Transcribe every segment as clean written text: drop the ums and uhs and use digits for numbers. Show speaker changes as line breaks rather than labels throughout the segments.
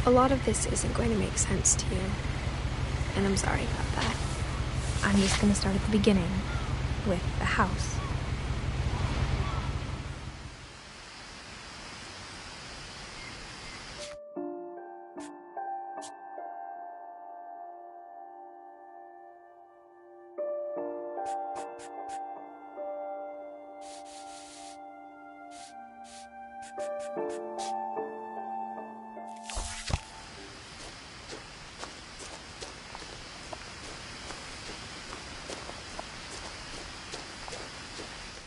A lot of this isn't going to make sense to you, and I'm sorry about that.
I'm just going to start at the beginning, with the house.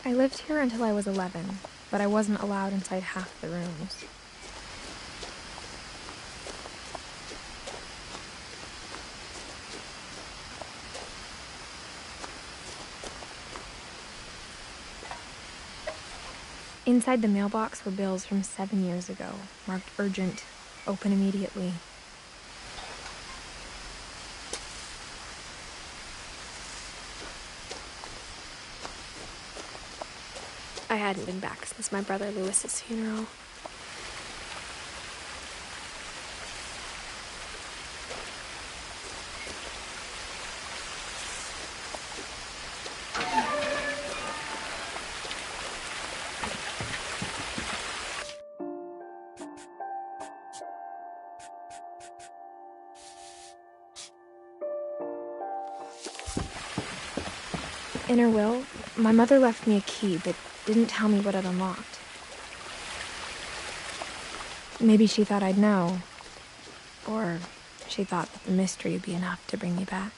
I lived here until I was 11, but I wasn't allowed inside half the rooms. Inside the mailbox were bills from 7 years ago, marked urgent, open immediately.
I hadn't been back since my brother Lewis's funeral.
In her will, my mother left me a key, but didn't tell me what it unlocked. Maybe she thought I'd know, or she thought that the mystery would be enough to bring me back.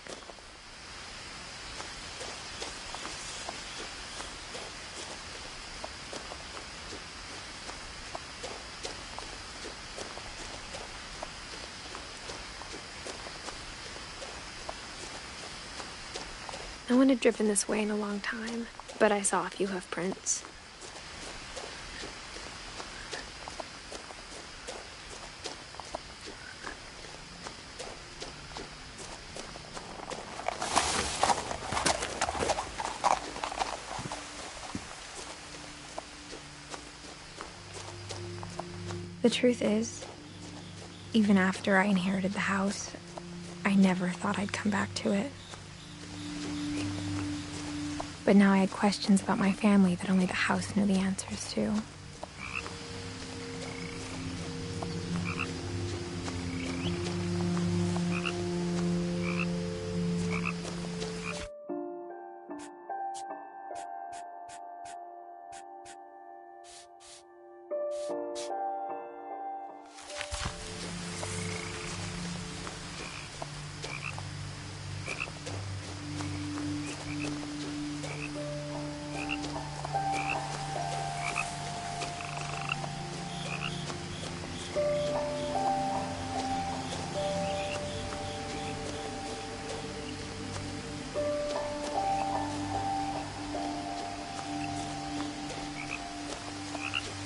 No one had driven this way in a long time, but I saw a few hoof prints.
The truth is, even after I inherited the house, I never thought I'd come back to it. But now I had questions about my family that only the house knew the answers to.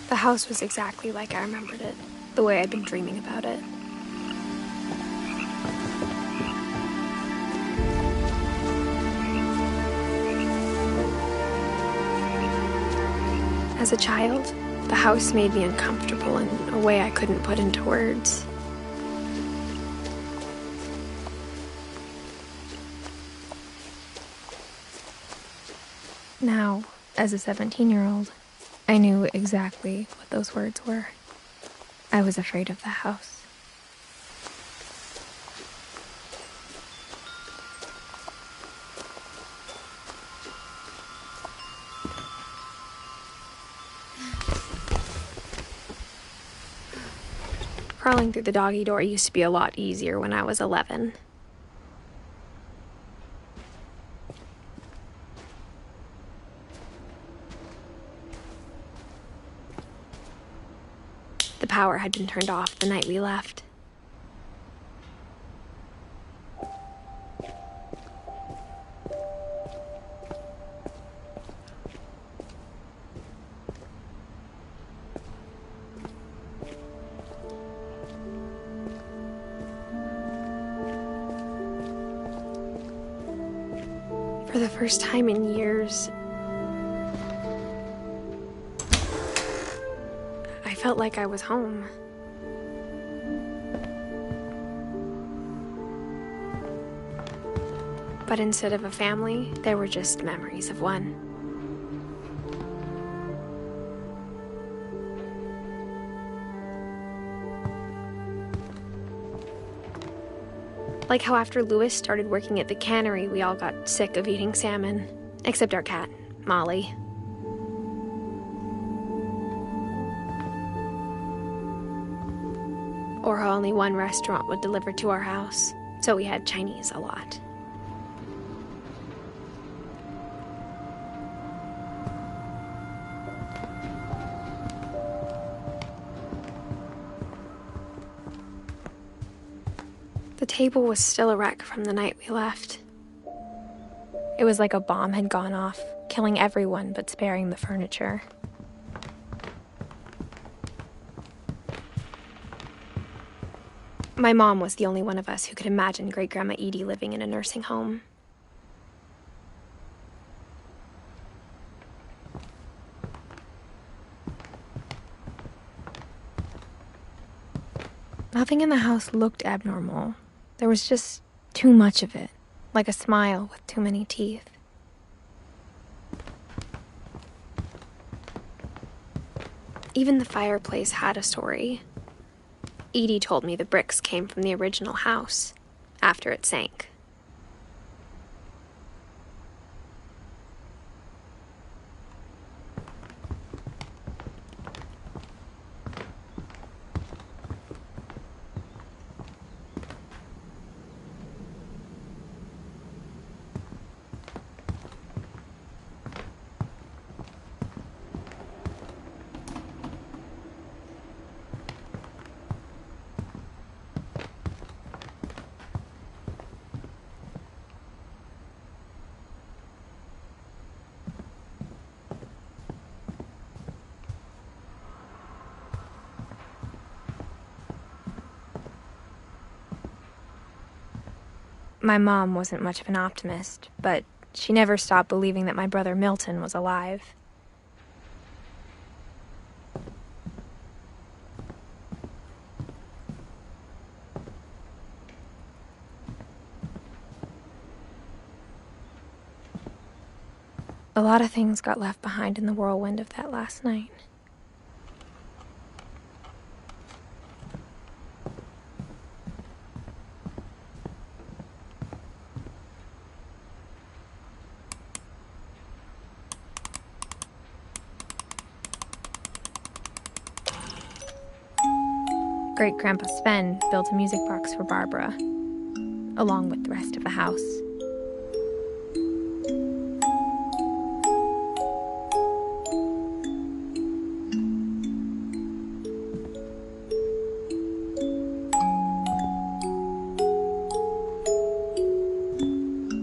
The house was exactly like I remembered it, the way I'd been dreaming about it. As a child, the house made me uncomfortable in a way I couldn't put into words.
Now, as a 17-year-old, I knew exactly what those words were. I was afraid of the house.
Crawling through the doggy door used to be a lot easier when I was 11. The power had been turned off the night we left. For the first time in years, I felt like I was home. But instead of a family, there were just memories of one. Like how after Louis started working at the cannery, we all got sick of eating salmon. Except our cat, Molly. Or how only one restaurant would deliver to our house, so we had Chinese a lot. The table was still a wreck from the night we left. It was like a bomb had gone off, killing everyone but sparing the furniture. My mom was the only one of us who could imagine Great-Grandma Edie living in a nursing home. Nothing in the house looked abnormal. There was just too much of it, like a smile with too many teeth. Even the fireplace had a story. Edie told me the bricks came from the original house, after it sank. My mom wasn't much of an optimist, but she never stopped believing that my brother Milton was alive. A lot of things got left behind in the whirlwind of that last night. Great-Grandpa Sven built a music box for Barbara, along with the rest of the house.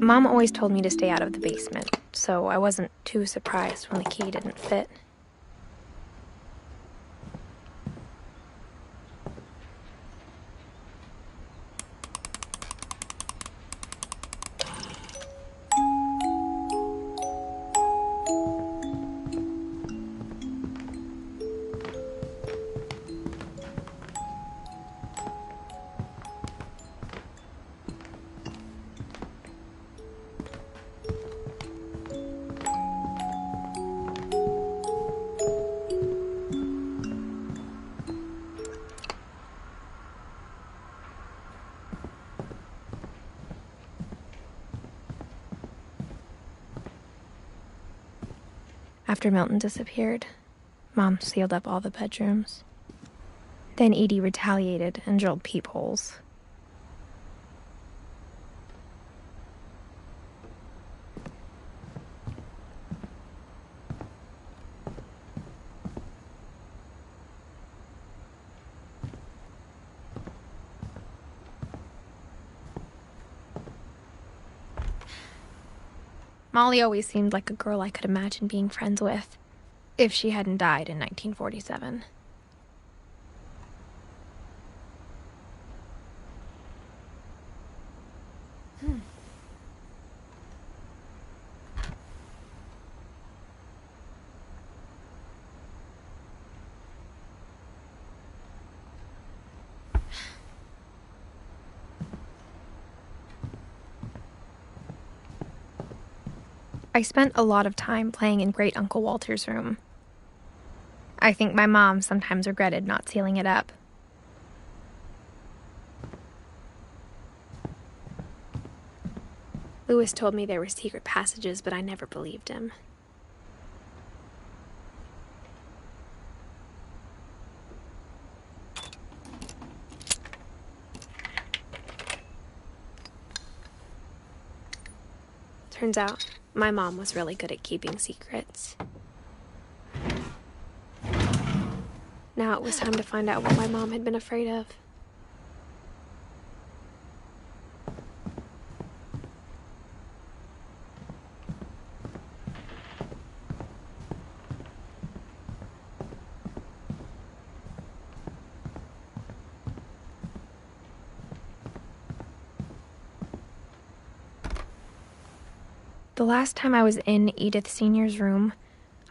Mom always told me to stay out of the basement, so I wasn't too surprised when the key didn't fit. After Milton disappeared, Mom sealed up all the bedrooms. Then Edie retaliated and drilled peepholes. Molly always seemed like a girl I could imagine being friends with, if she hadn't died in 1947. I spent a lot of time playing in Great Uncle Walter's room. I think my mom sometimes regretted not sealing it up. Lewis told me there were secret passages, but I never believed him. Turns out, my mom was really good at keeping secrets. Now it was time to find out what my mom had been afraid of. The last time I was in Edith Sr.'s room,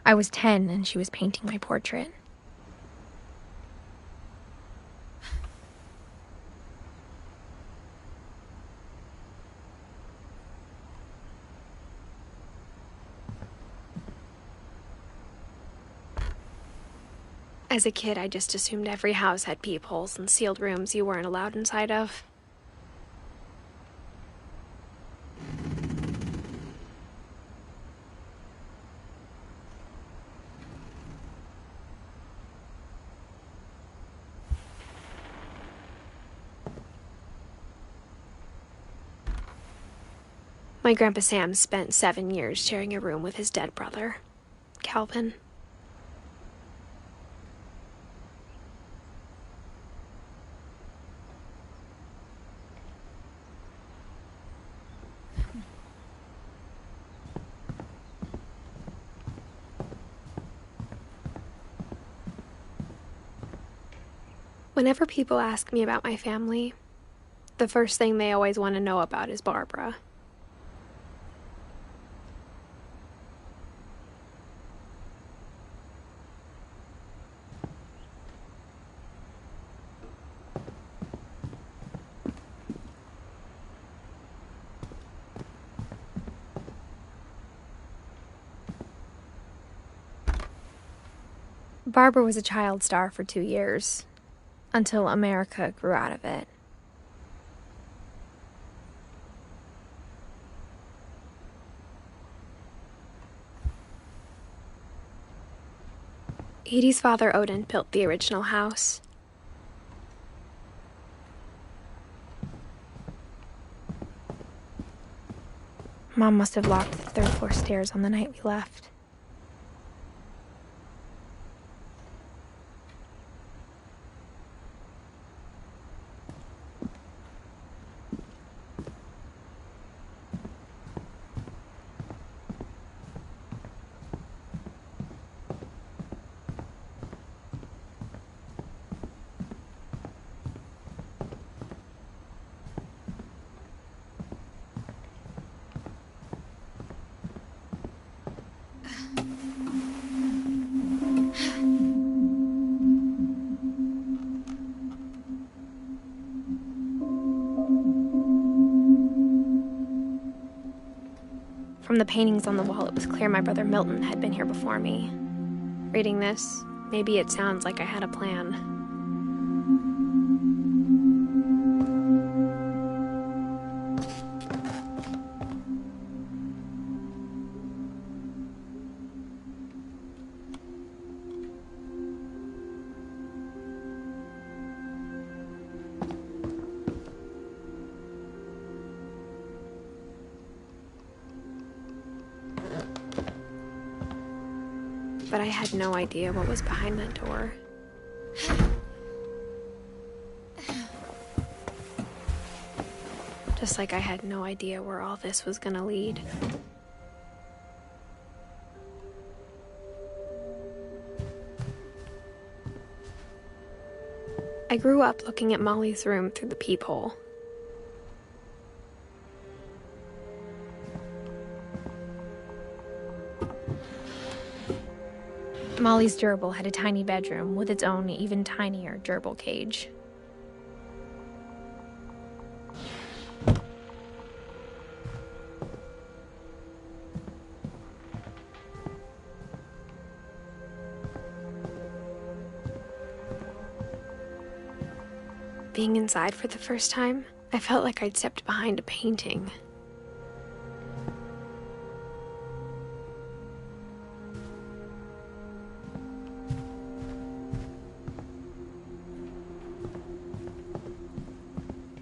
I was 10 and she was painting my portrait. As a kid, I just assumed every house had peepholes and sealed rooms you weren't allowed inside of. My Grandpa Sam spent 7 years sharing a room with his dead brother, Calvin. Whenever people ask me about my family, the first thing they always want to know about is Barbara. Barbara was a child star for 2 years, until America grew out of it. Edie's father, Odin, built the original house. Mom must have locked the third-floor stairs on the night we left. From the paintings on the wall, it was clear my brother Milton had been here before me. Reading this, maybe it sounds like I had a plan. But I had no idea what was behind that door. Just like I had no idea where all this was gonna lead. I grew up looking at Molly's room through the peephole. Molly's gerbil had a tiny bedroom with its own even tinier gerbil cage. Being inside for the first time, I felt like I'd stepped behind a painting.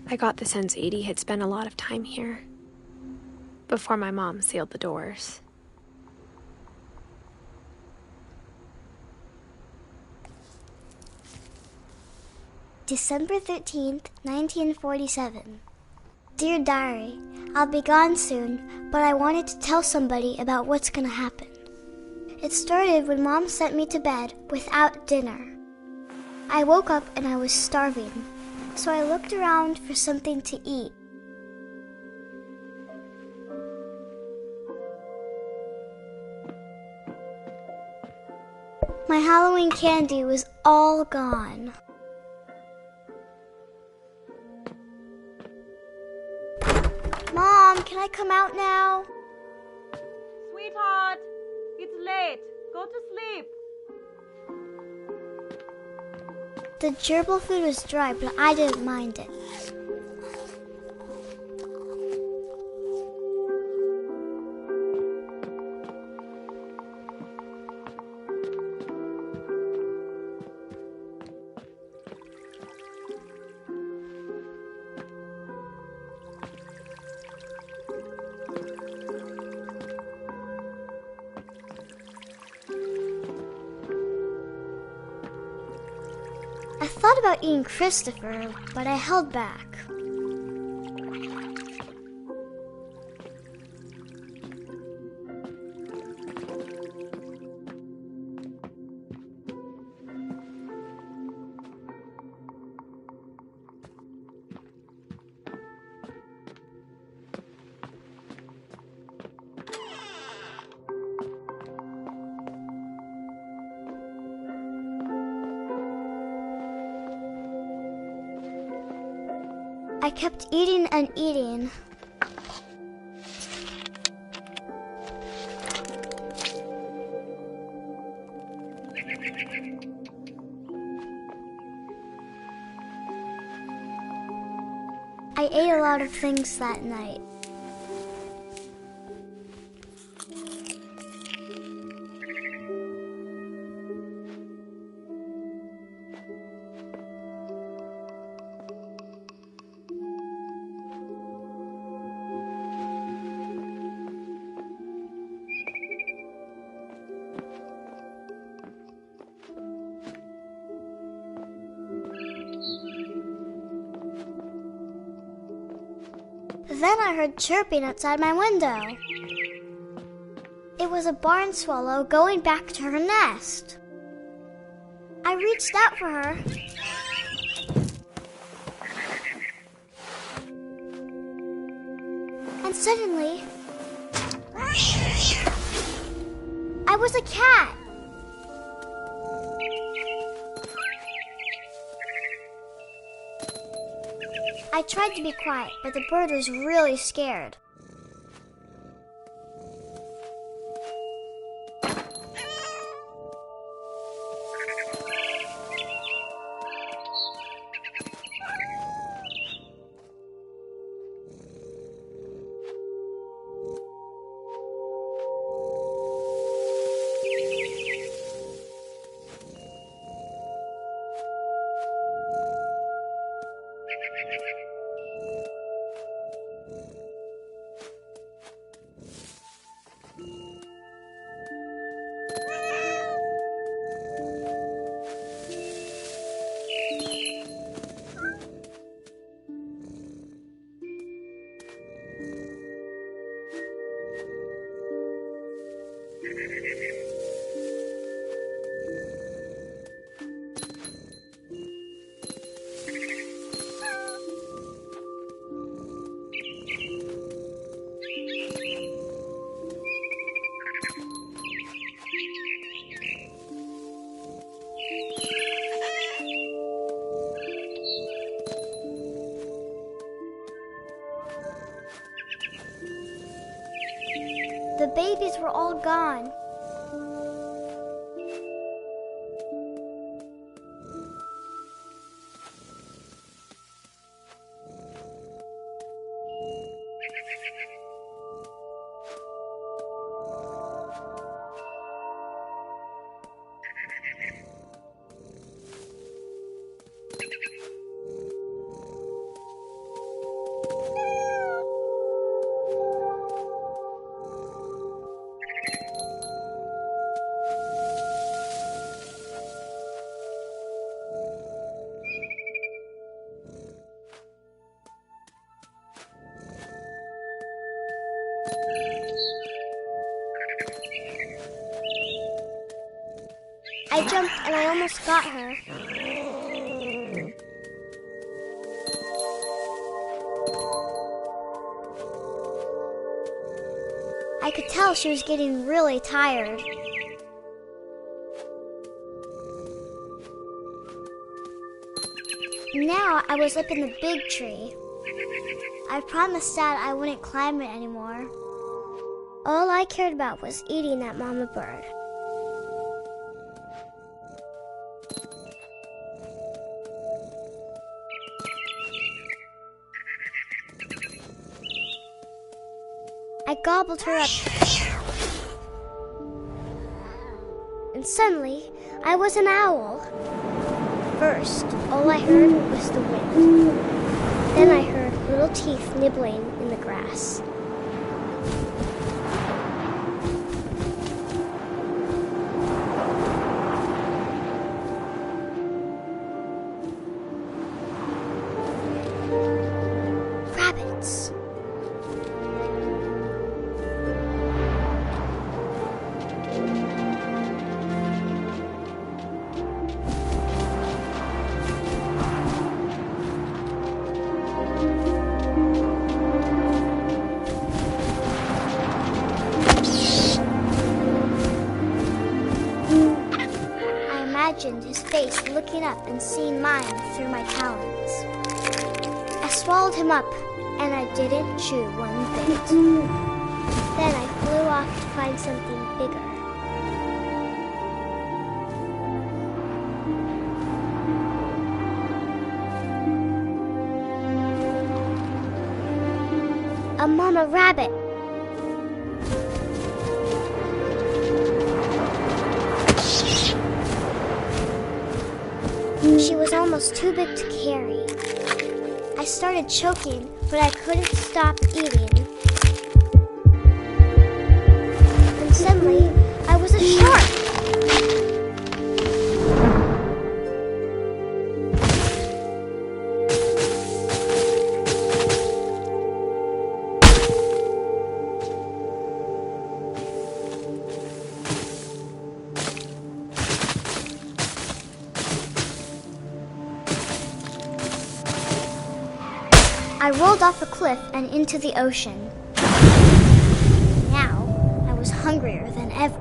I got the sense Edie had spent a lot of time here, before my mom sealed the doors.
December 13th, 1947. Dear Diary, I'll be gone soon, but I wanted to tell somebody about what's gonna happen. It started when Mom sent me to bed without dinner. I woke up and I was starving, so I looked around for something to eat. My Halloween candy was all gone. Mom, can I come out now?
Sweetheart, it's late. Go to sleep.
The gerbil food was dry, but I didn't mind it. I thought about eating Christopher, but I held back. I kept eating and eating. I ate a lot of things that night. Then I heard chirping outside my window. It was a barn swallow going back to her nest. I reached out for her. And suddenly, I was a cat. I tried to be quiet, but the bird was really scared. The babies were all gone. I jumped and I almost got her. I could tell she was getting really tired. Now I was up in the big tree. I promised Dad I wouldn't climb it anymore. All I cared about was eating that mama bird. I gobbled her up. And suddenly, I was an owl. First, all I heard was the wind. Then I heard little teeth nibbling in the grass. Rabbits. His face looking up and seeing mine through my talons. I swallowed him up, and I didn't chew one bit. Then I flew off to find something bigger. A mama rabbit. She was almost too big to carry. I started choking, but I couldn't stop eating. And suddenly, I was a shark. I rolled off a cliff and into the ocean. Now, I was hungrier than ever.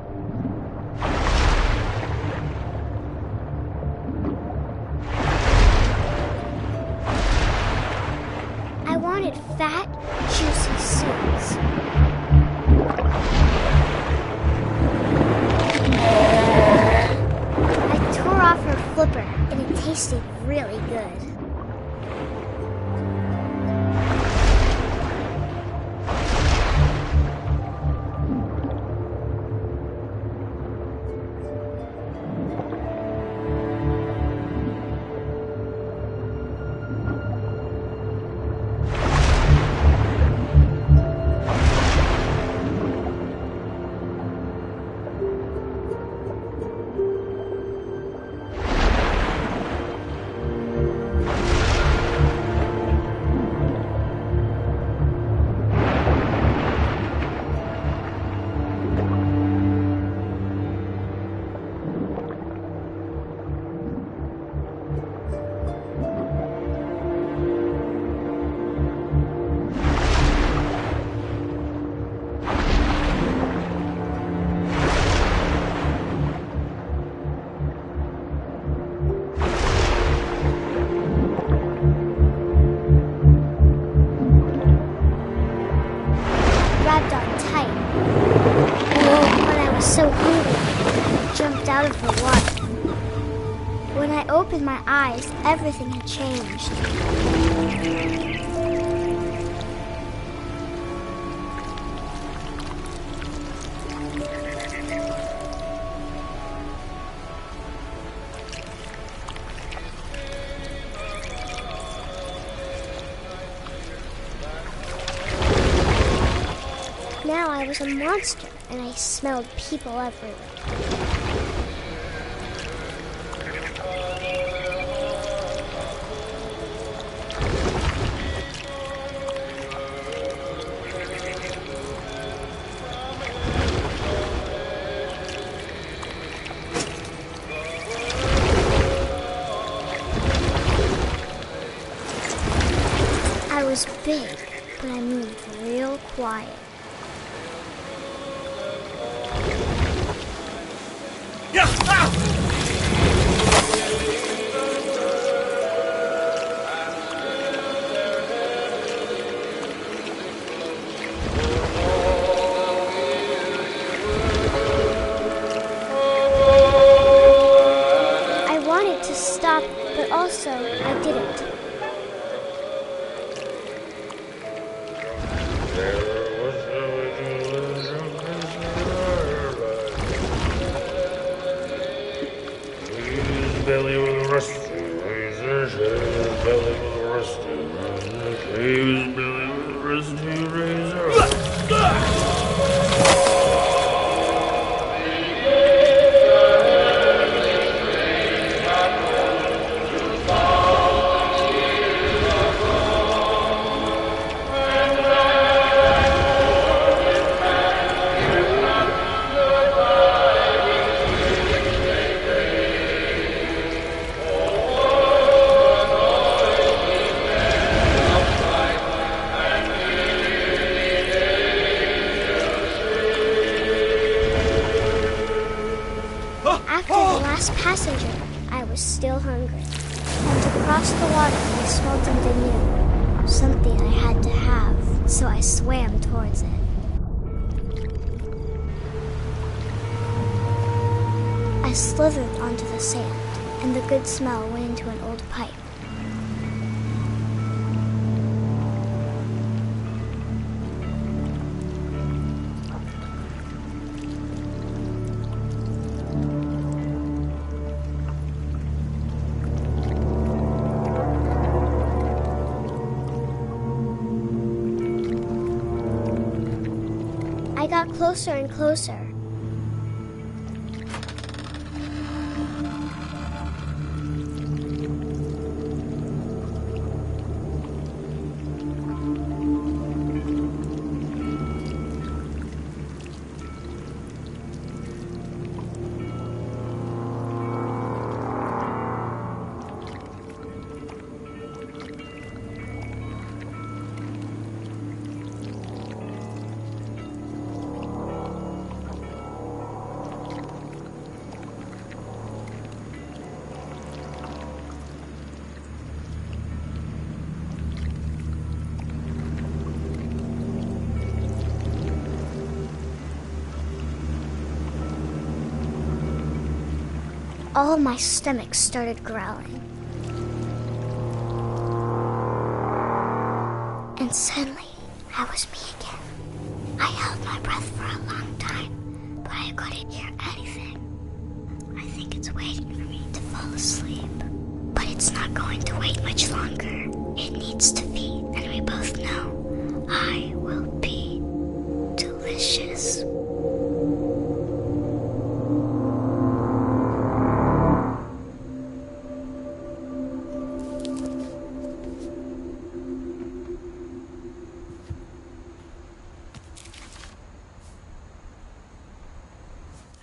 I wanted fat, juicy seeds. I tore off her flipper, and it tasted really good. So hungry, I jumped out of the water. When I opened my eyes, everything had changed. Now I was a monster, and I smelled people everywhere. big, but I moved real quiet.
Yeah! Ah!
I wanted to stop, but also I didn't.
Belly with a rusty razor, his belly with a rusty razor, his belly with a rusty razor.
After the last passenger, I was still hungry. And to cross the water, I smelled something new. Something I had to have, so I swam towards it. I slithered onto the sand, and the good smell went into an old pipe. I got closer and closer. All my stomach started growling. And suddenly, I was me again. I held my breath for a long time, but I couldn't hear anything. I think it's waiting for me to fall asleep. But it's not going to wait much longer. It needs to feed, and we both know I will be delicious.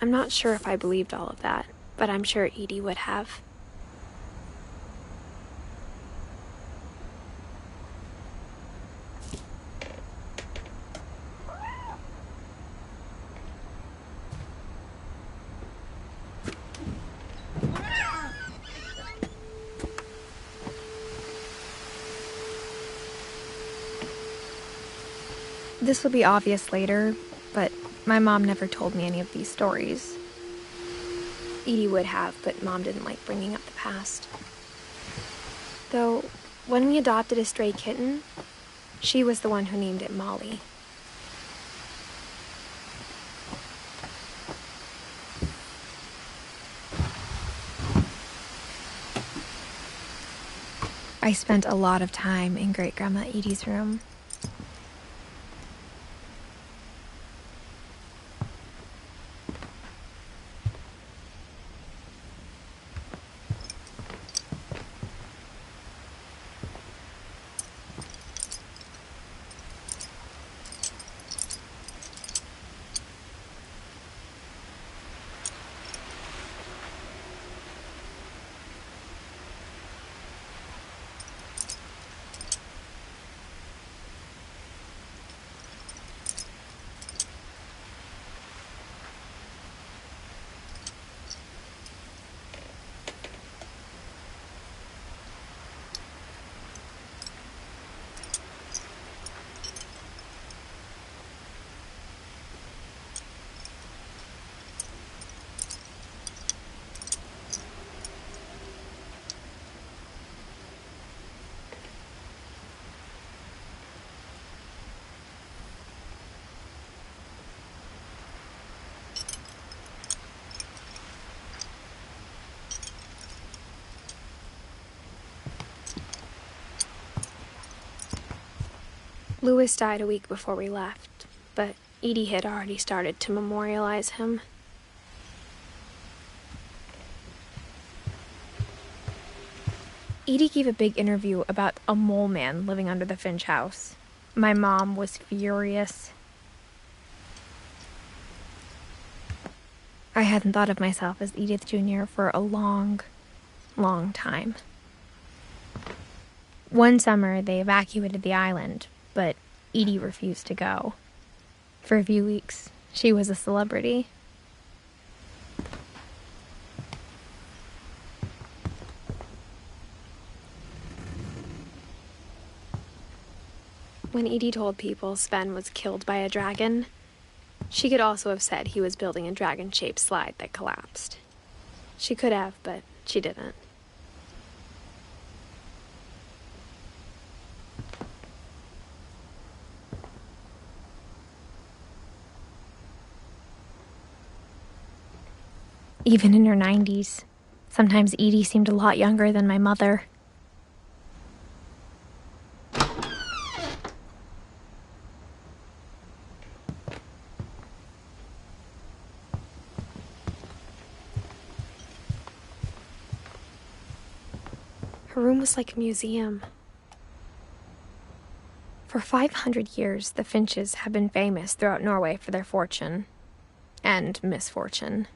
I'm not sure if I believed all of that, but I'm sure Edie would have. This will be obvious later, but my mom never told me any of these stories. Edie would have, but Mom didn't like bringing up the past. Though, when we adopted a stray kitten, she was the one who named it Molly. I spent a lot of time in Great-Grandma Edie's room. Louis died a week before we left, but Edie had already started to memorialize him. Edie gave a big interview about a mole man living under the Finch house. My mom was furious. I hadn't thought of myself as Edith Jr. for a long, long time. One summer, they evacuated the island, but Edie refused to go. For a few weeks, she was a celebrity. When Edie told people Sven was killed by a dragon, she could also have said he was building a dragon-shaped slide that collapsed. She could have, but she didn't. Even in her 90s, sometimes Edie seemed a lot younger than my mother. Her room was like a museum. For 500 years, the Finches have been famous throughout Norway for their fortune and misfortune.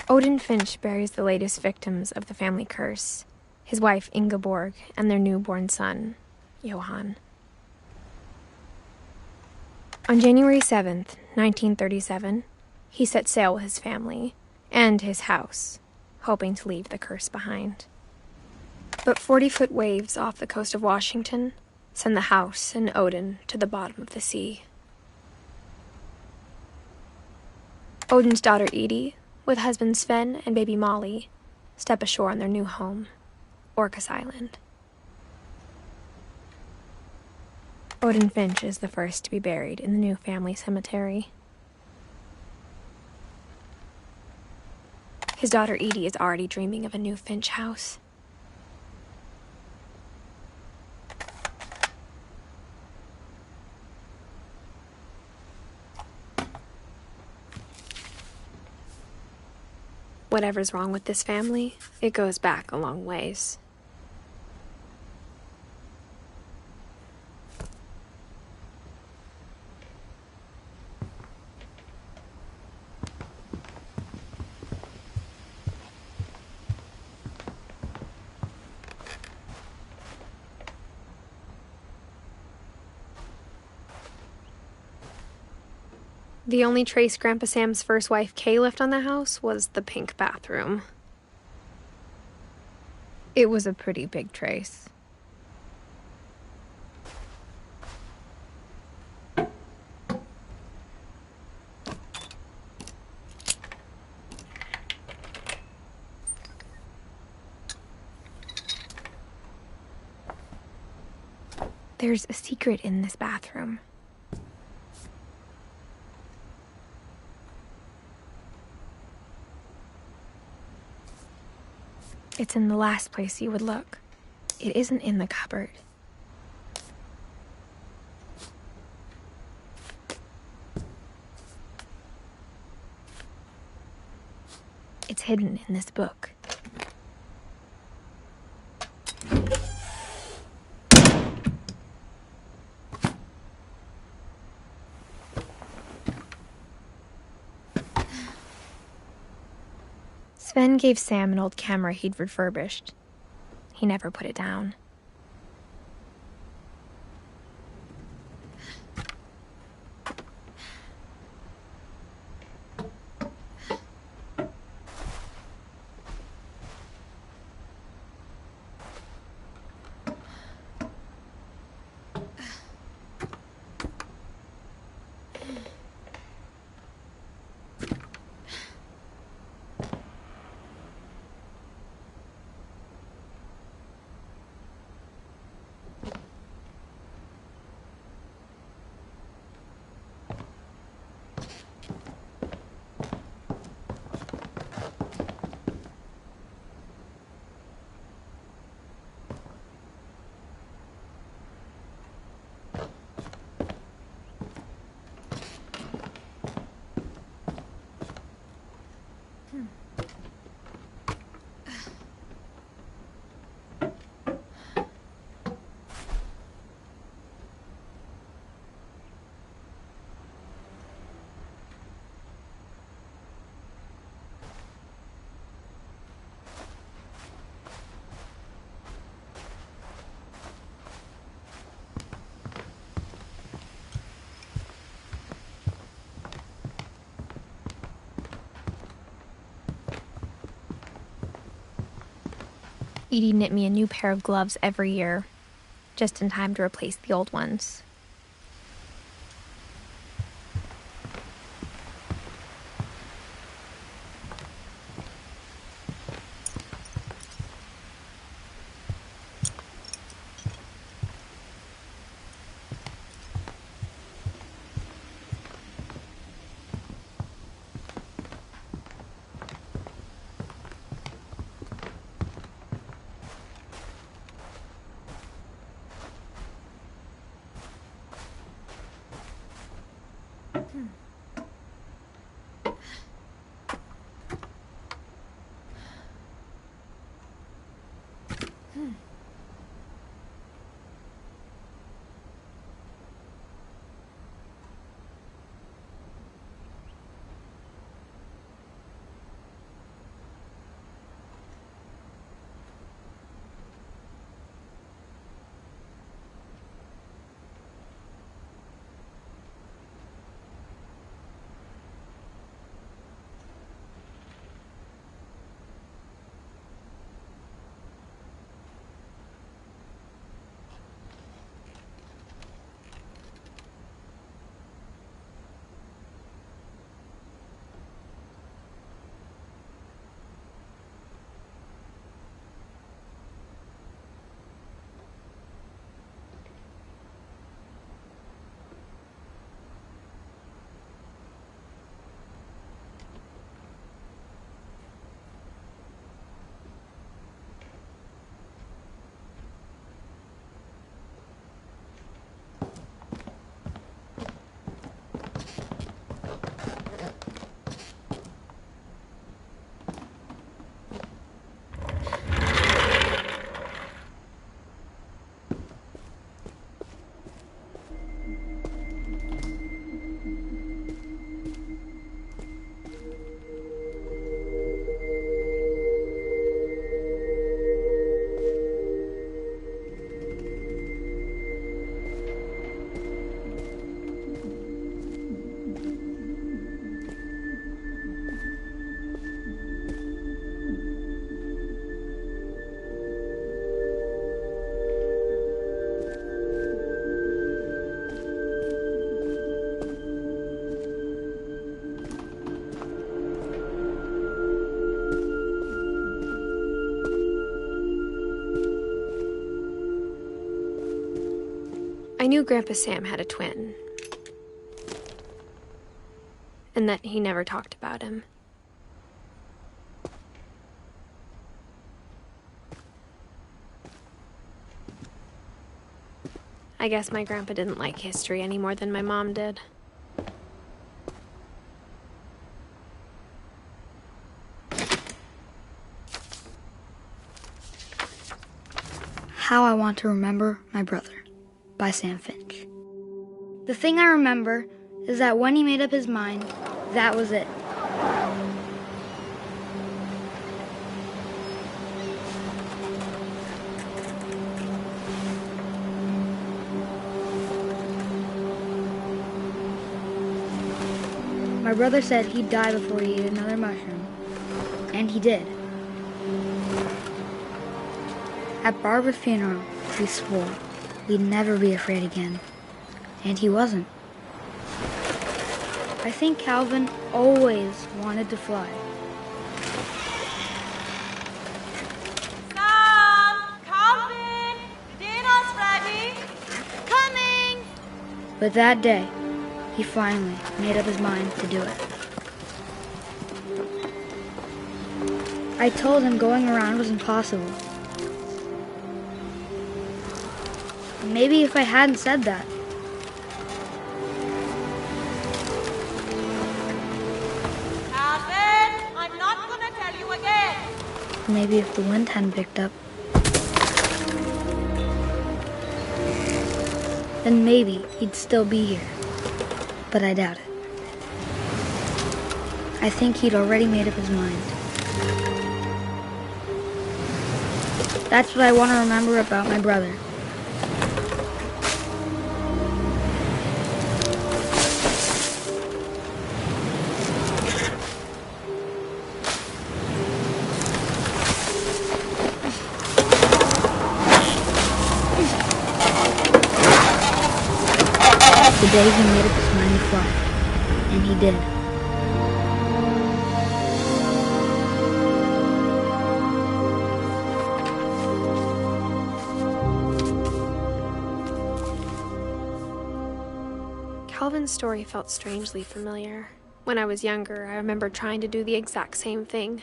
Odin Finch buries the latest victims of the family curse, his wife Ingeborg and their newborn son, Johan. On January 7th, 1937, he set sail with his family and his house, hoping to leave the curse behind. But 40-foot waves off the coast of Washington send the house and Odin to the bottom of the sea. Odin's daughter Edie, with husband Sven and baby Molly, step ashore on their new home, Orcas Island. Odin Finch is the first to be buried in the new family cemetery. His daughter Edie is already dreaming of a new Finch house. Whatever's wrong with this family, it goes back a long ways. The only trace Grandpa Sam's first wife, Kay, left on the house was the pink bathroom. It was a pretty big trace. There's a secret in this bathroom. It's in the last place you would look. It isn't in the cupboard. It's hidden in this book. Sven gave Sam an old camera he'd refurbished. He never put it down. Edie knit me a new pair of gloves every year, just in time to replace the old ones. I knew Grandpa Sam had a twin, and that he never talked about him. I guess my grandpa didn't like history any more than my mom did.
How I Want to Remember My Brother by Sam Finch. The thing I remember is that when he made up his mind, that was it. My brother said he'd die before he ate another mushroom, and he did. At Barbara's funeral, we swore we'd never be afraid again, and he wasn't. I think Calvin always wanted to fly.
Sam! Calvin! Dinner's ready! Coming!
But that day, he finally made up his mind to do it. I told him going around was impossible. Maybe if I hadn't said that,
Calvin, I'm not gonna tell you again.
maybe if the wind hadn't picked up, then maybe he'd still be here. But I doubt it. I think he'd already made up his mind. That's what I want to remember about my brother. day he made up his mind to fly. And he did.
Calvin's story felt strangely familiar. When I was younger, I remember trying to do the exact same thing.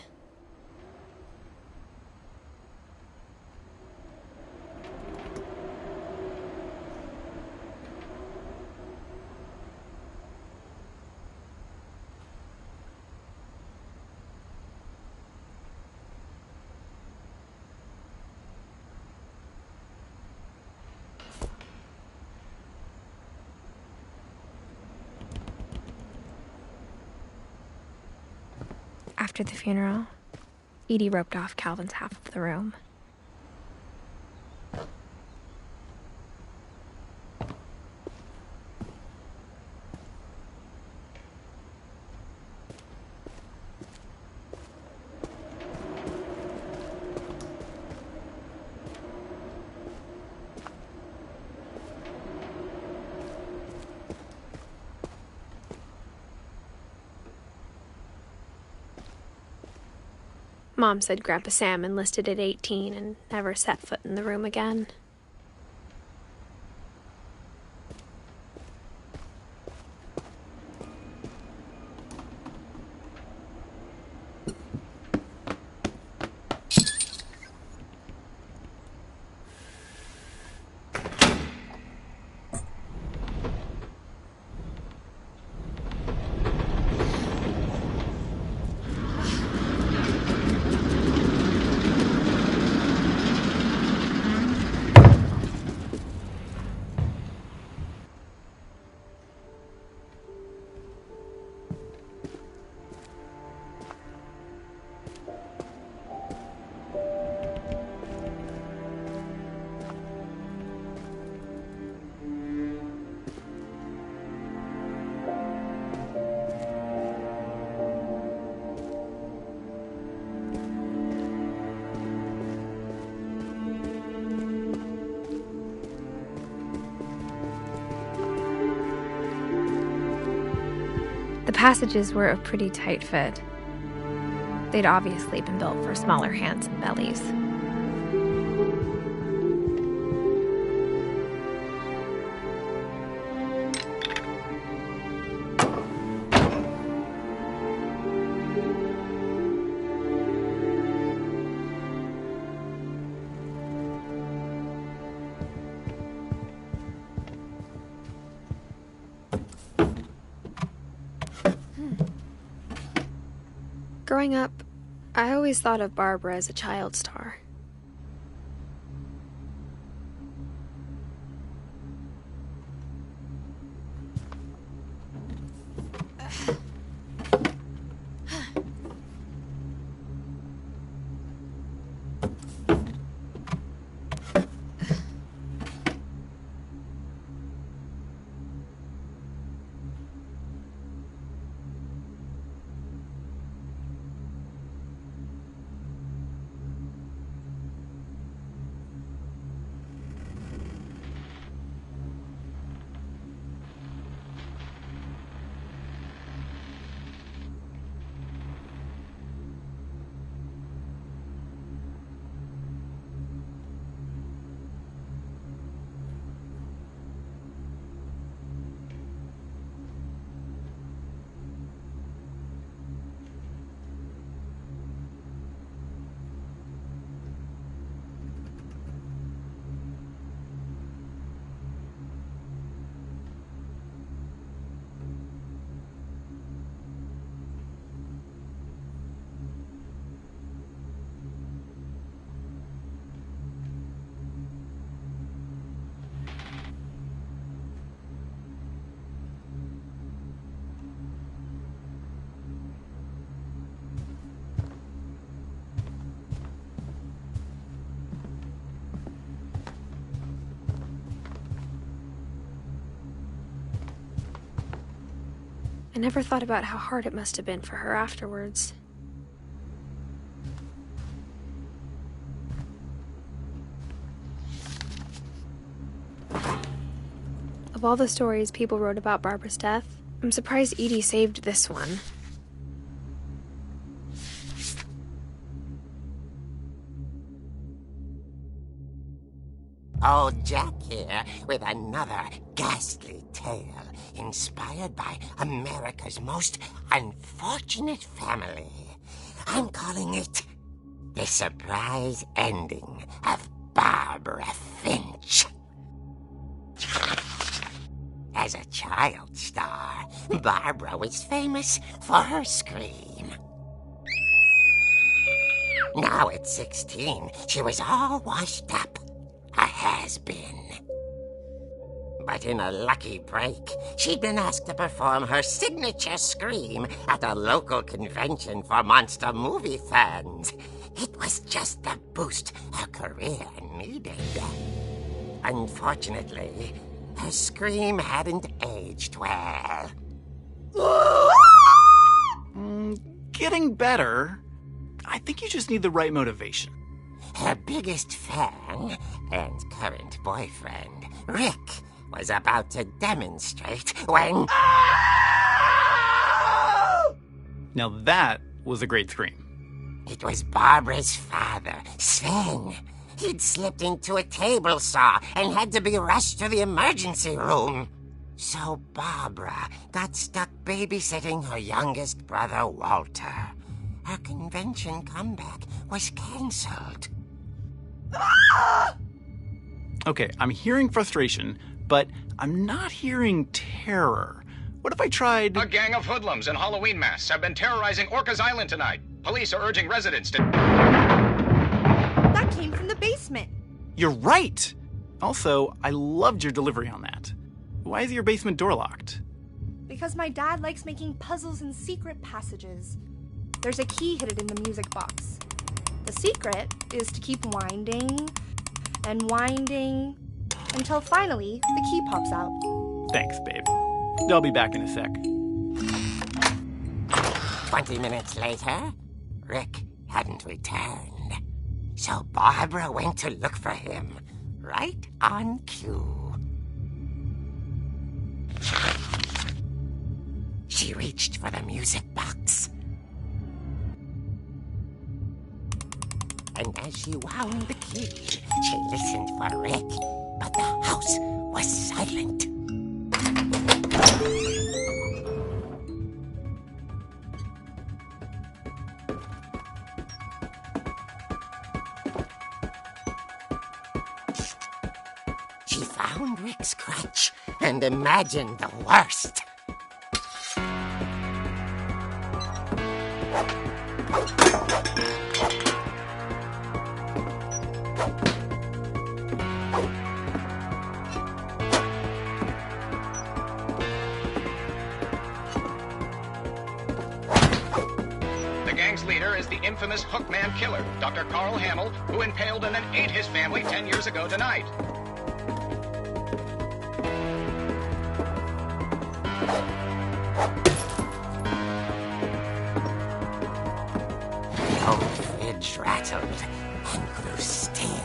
After the funeral, Edie roped off Calvin's half of the room. Mom said Grandpa Sam enlisted at 18 and never set foot in the room again. The passages were a pretty tight fit. They'd obviously been built for smaller hands and bellies. Growing up, I always thought of Barbara as a child star. I never thought about how hard it must have been for her afterwards. Of all the stories people wrote about Barbara's death, I'm surprised Edie saved this one.
Old Jack here with another ghastly tale inspired by America's most unfortunate family. I'm calling it The Surprise Ending of Barbara Finch. As a child star, Barbara was famous for her scream. Now at 16, she was all washed up. A has-been. But in a lucky break, she'd been asked to perform her signature scream at a local convention for monster movie fans. It was just the boost her career needed. Unfortunately, her scream hadn't aged well.
Getting better. I think you just need the right motivation.
Her biggest fan and current boyfriend, Rick, was about to demonstrate when...
Now that was a great scream.
It was Barbara's father, Sven. He'd slipped into a table saw and had to be rushed to the emergency room. So Barbara got stuck babysitting her youngest brother, Walter. Her convention comeback was cancelled.
Okay, I'm hearing frustration, but I'm not hearing terror. What if I tried...
A gang of hoodlums in Halloween masks have been terrorizing Orcas Island tonight. Police are urging residents to...
That came from the basement.
You're right! Also, I loved your delivery on that. Why is your basement door locked?
Because my dad likes making puzzles and secret passages. There's a key hidden in the music box. The secret is to keep winding and winding until finally the key pops out.
Thanks, babe. I'll be back in a sec.
20 minutes later, Rick hadn't returned. So Barbara went to look for him, right on cue. She reached for the music box. And as she wound the key, she listened for Rick, but the house was silent. She found Rick's crutch and imagined the worst.
Leader is the infamous Hookman killer, Dr. Carl Hamill, who impaled and then ate his family 10 years ago tonight.
The old fridge rattled and grew still.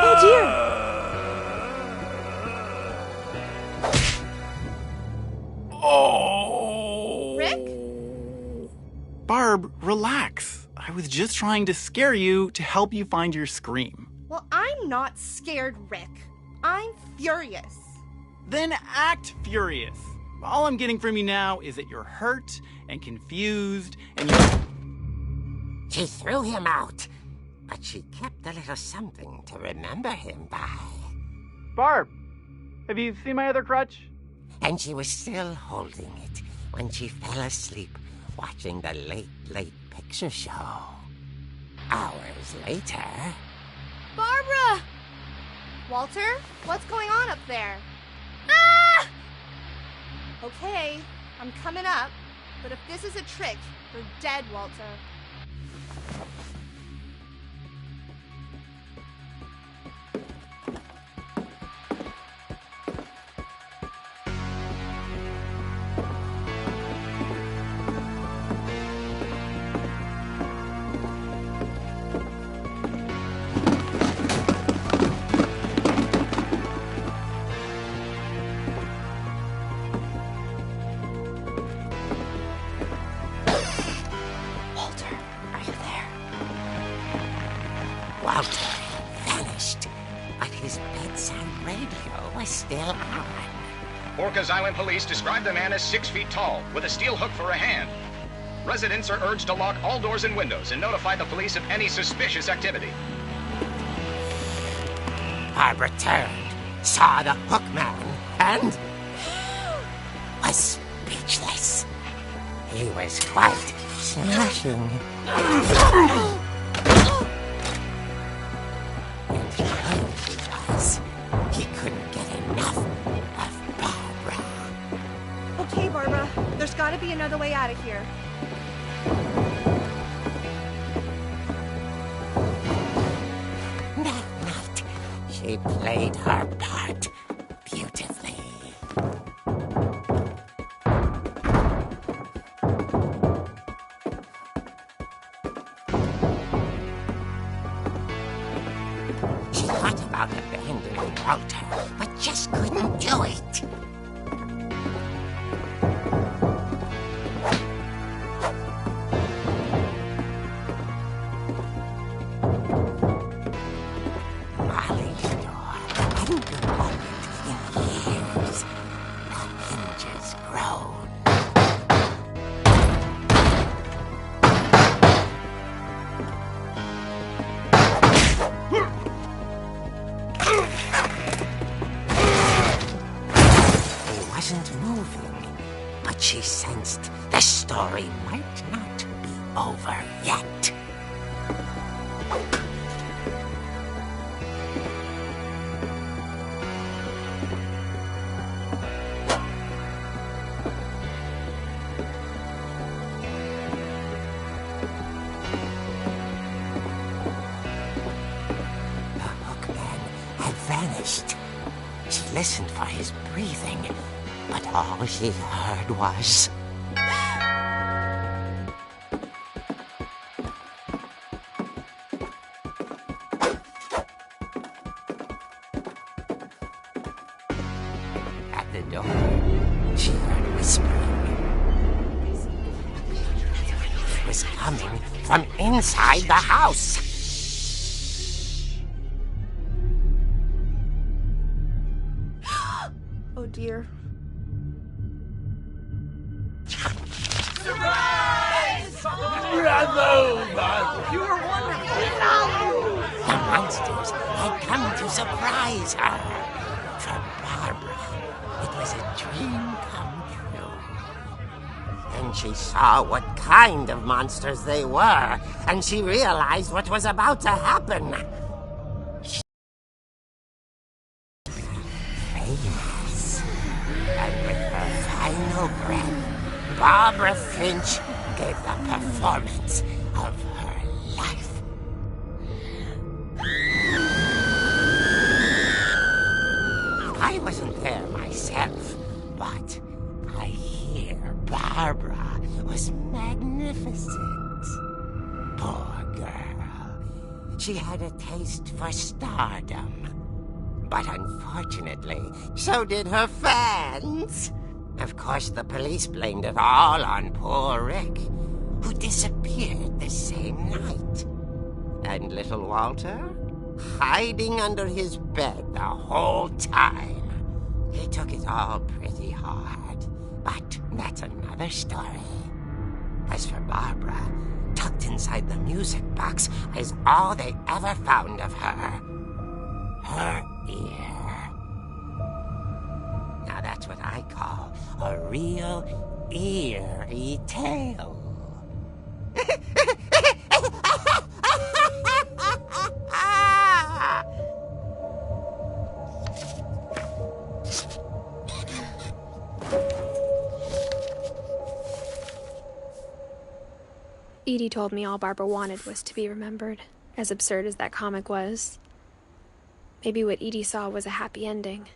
Oh dear!
Barb, relax. I was just trying to scare you to help you find your scream.
Well, I'm not scared, Rick. I'm furious.
Then act furious. All I'm getting from you now is that you're hurt and confused and you're...
She threw him out, but she kept a little something to remember him by.
Barb, have you seen my other crutch?
And she was still holding it when she fell asleep watching the late picture show. Hours later...
Barbara! Walter, what's going on up there? Ah! Okay, I'm coming up, but if this is a trick, you're dead, Walter.
Orcas Island police describe the man as 6 feet tall, with a steel hook for a hand. Residents are urged to lock all doors and windows and notify the police of any suspicious activity.
Barbara turned, saw the hook man, and was speechless. He was quite smashing. And he was. He couldn't get enough of Barbara.
Okay, Barbara. There's gotta be another way out of here.
That night, she played her part beautifully. She thought about abandoning Walter, but just couldn't do it. Molly's door hadn't been opened in years. The hinges groaned. He wasn't moving, but she sensed the story might not be over yet. The hookman had vanished. She listened for his breathing, but all she heard was... At the door, she heard whispering. It was coming from inside the house.
Oh dear.
The monsters had come to surprise her. For Barbara, it was a dream come true. Then she saw what kind of monsters they were, and she realized what was about to happen. Famous. And with her final breath, Barbara Finch gave the performance of her life. I wasn't there myself, but I hear Barbara was magnificent. Poor girl. She had a taste for stardom. But unfortunately, so did her fans. Of course, the police blamed it all on poor Rick, who disappeared the same night. And little Walter? Hiding under his bed the whole time. He took it all pretty hard, but that's another story. As for Barbara, tucked inside the music box is all they ever found of her. Her ear. Now that's what I call a real eerie tale.
Edie told me all Barbara wanted was to be remembered, as absurd as that comic was. Maybe what Edie saw was a happy ending.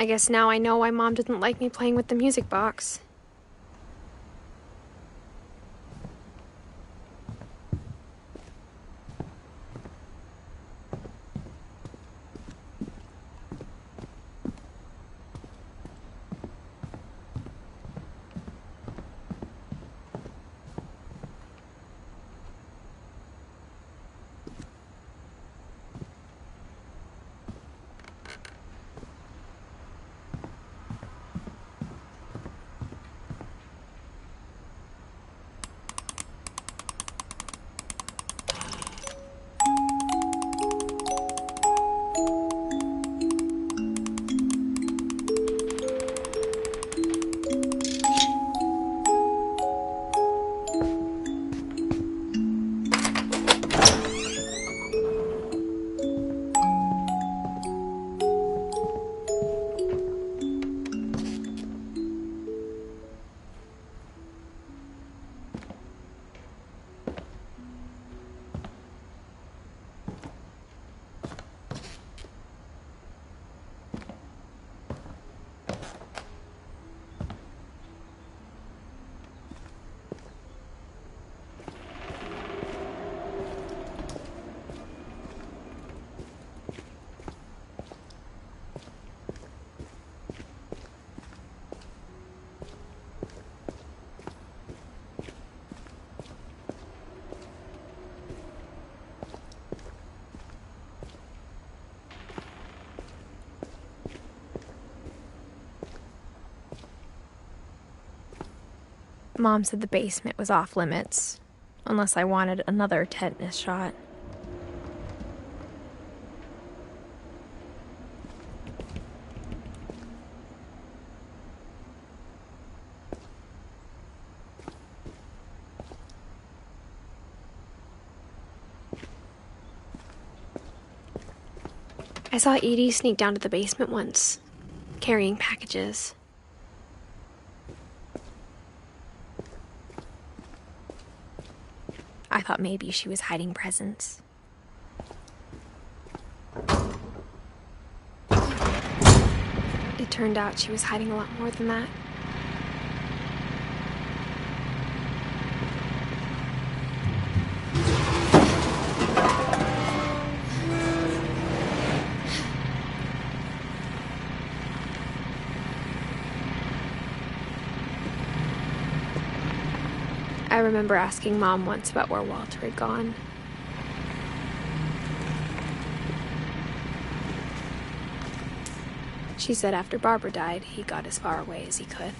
I guess now I know why Mom didn't like me playing with the music box. Mom said the basement was off limits, unless I wanted another tetanus shot. I saw Edie sneak down to the basement once, carrying packages. I thought maybe she was hiding presents. It turned out she was hiding a lot more than that. I remember asking Mom once about where Walter had gone. She said after Barbara died, he got as far away as he could.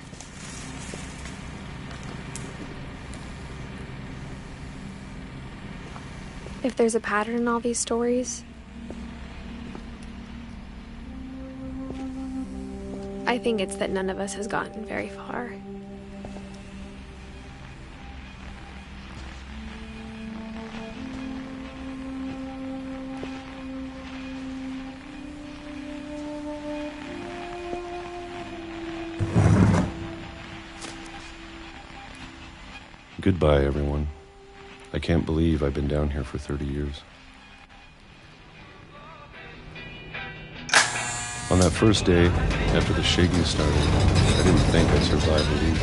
If there's a pattern in all these stories, I think it's that none of us has gotten very far.
Goodbye, everyone. I can't believe I've been down here for 30 years. On that first day, after the shaking started, I didn't think I'd survive a week.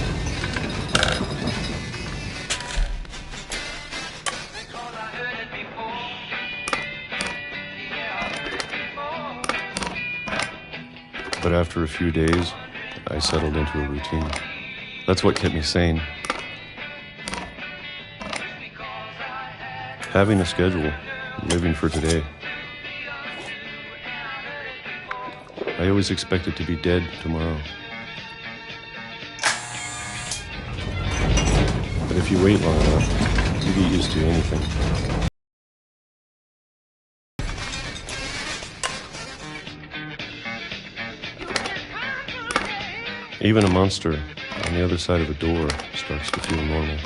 But after a few days, I settled into a routine. That's what kept me sane. Having a schedule, living for today. I always expected to be dead tomorrow. But if you wait long enough, you get used to anything. Even a monster on the other side of a door starts to feel normal.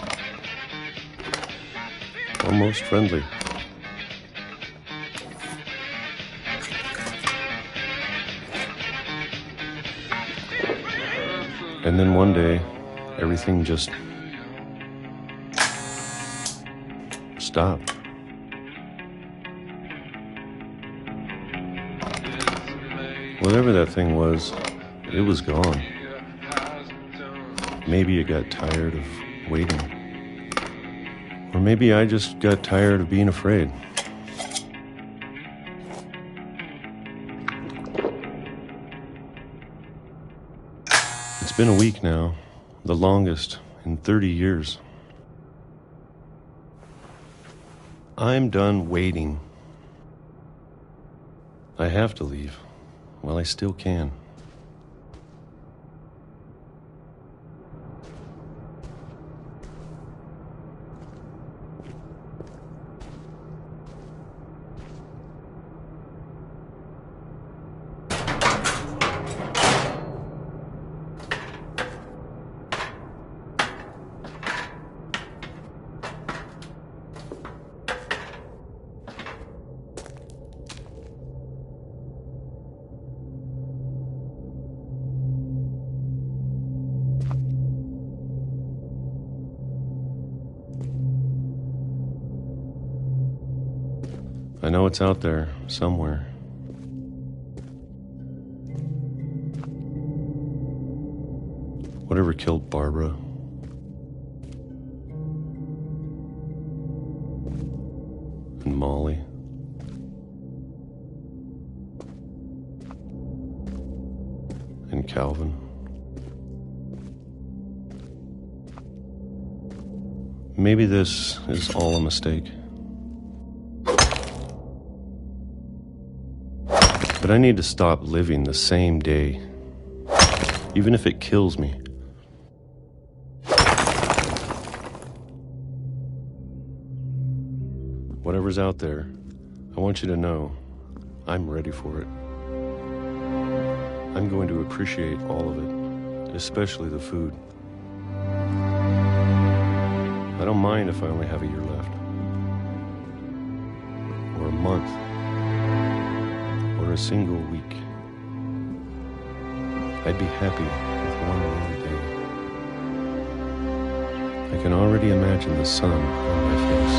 Almost friendly. And then one day, everything just stopped. Whatever that thing was, It was gone. Maybe it got tired of waiting. Or maybe I just got tired of being afraid. It's been a week now, the longest in 30 years. I'm done waiting. I have to leave while I still can. I know it's out there, somewhere. Whatever killed Barbara. And Molly. And Calvin. Maybe this is all a mistake. But I need to stop living the same day, even if it kills me. Whatever's out there, I want you to know I'm ready for it. I'm going to appreciate all of it, especially the food. I don't mind if I only have a year left, or a month, or a single week. I'd be happy with one more day. I can already imagine the sun on my face.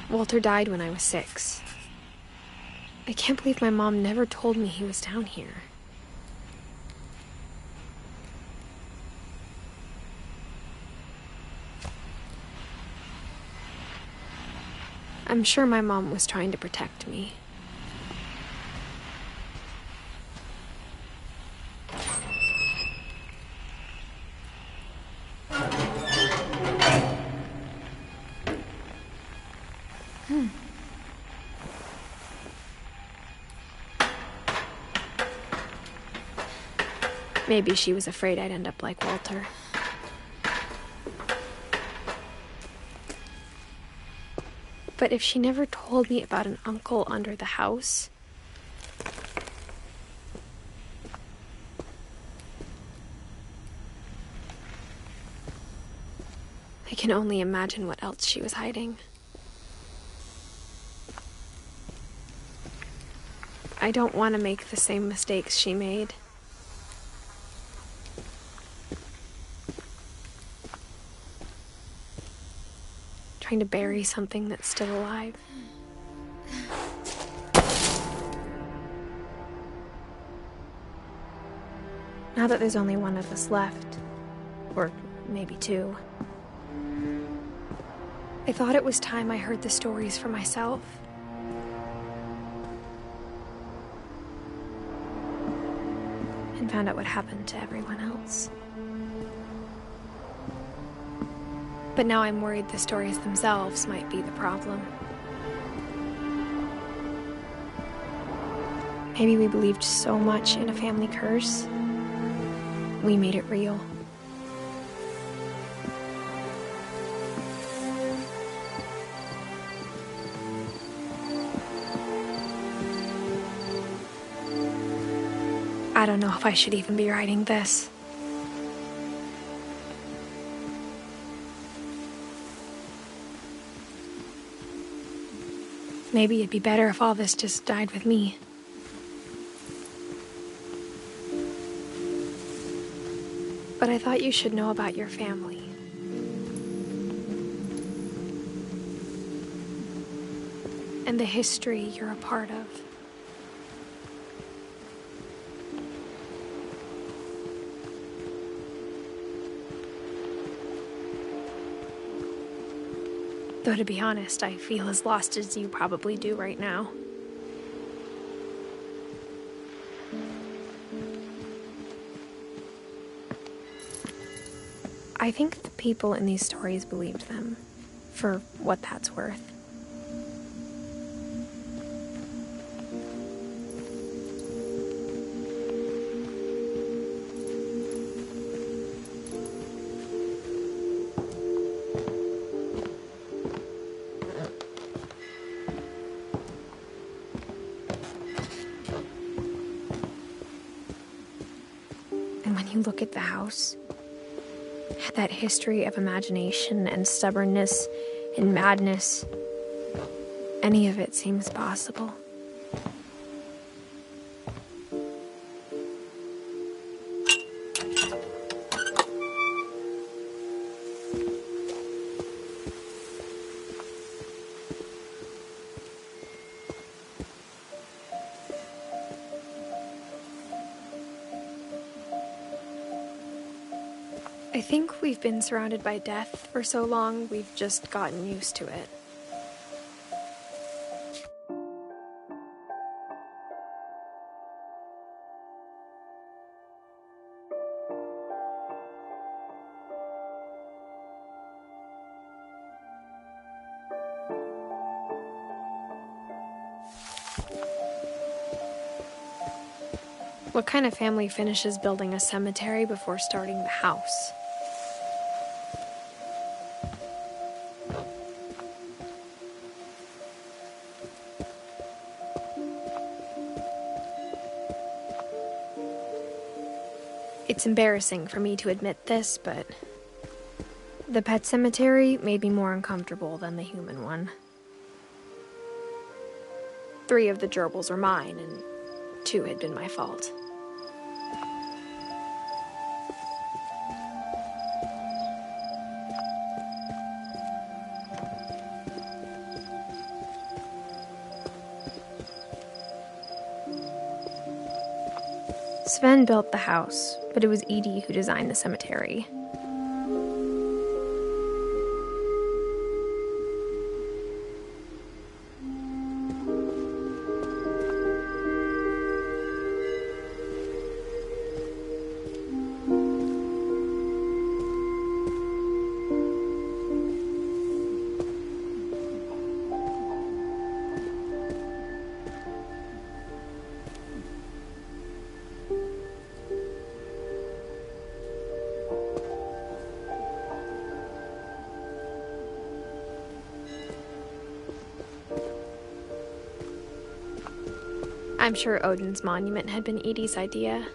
Walter died when I was 6. I can't believe my mom never told me he was down here. I'm sure my mom was trying to protect me. Maybe she was afraid I'd end up like Walter. But if she never told me about an uncle under the house, I can only imagine what else she was hiding. I don't want to make the same mistakes she made. Trying to bury something that's still alive. Now that there's only one of us left, or maybe 2, I thought it was time I heard the stories for myself. And found out what happened to everyone else. But now I'm worried the stories themselves might be the problem. Maybe we believed so much in a family curse, we made it real. I don't know if I should even be writing this. Maybe it'd be better if all this just died with me. But I thought you should know about your family. And the history you're a part of. Though to be honest, I feel as lost as you probably do right now. I think the people in these stories believed them, for what that's worth. And when you look at the house, that history of imagination and stubbornness and madness, any of it seems possible. I think we've been surrounded by death for so long, we've just gotten used to it. What kind of family finishes building a cemetery before starting the house? It's embarrassing for me to admit this, but the pet cemetery made me more uncomfortable than the human one. 3 of the gerbils were mine, and 2 had been my fault. Sven built the house, but it was Edie who designed the cemetery. I'm sure Odin's monument had been Edie's idea.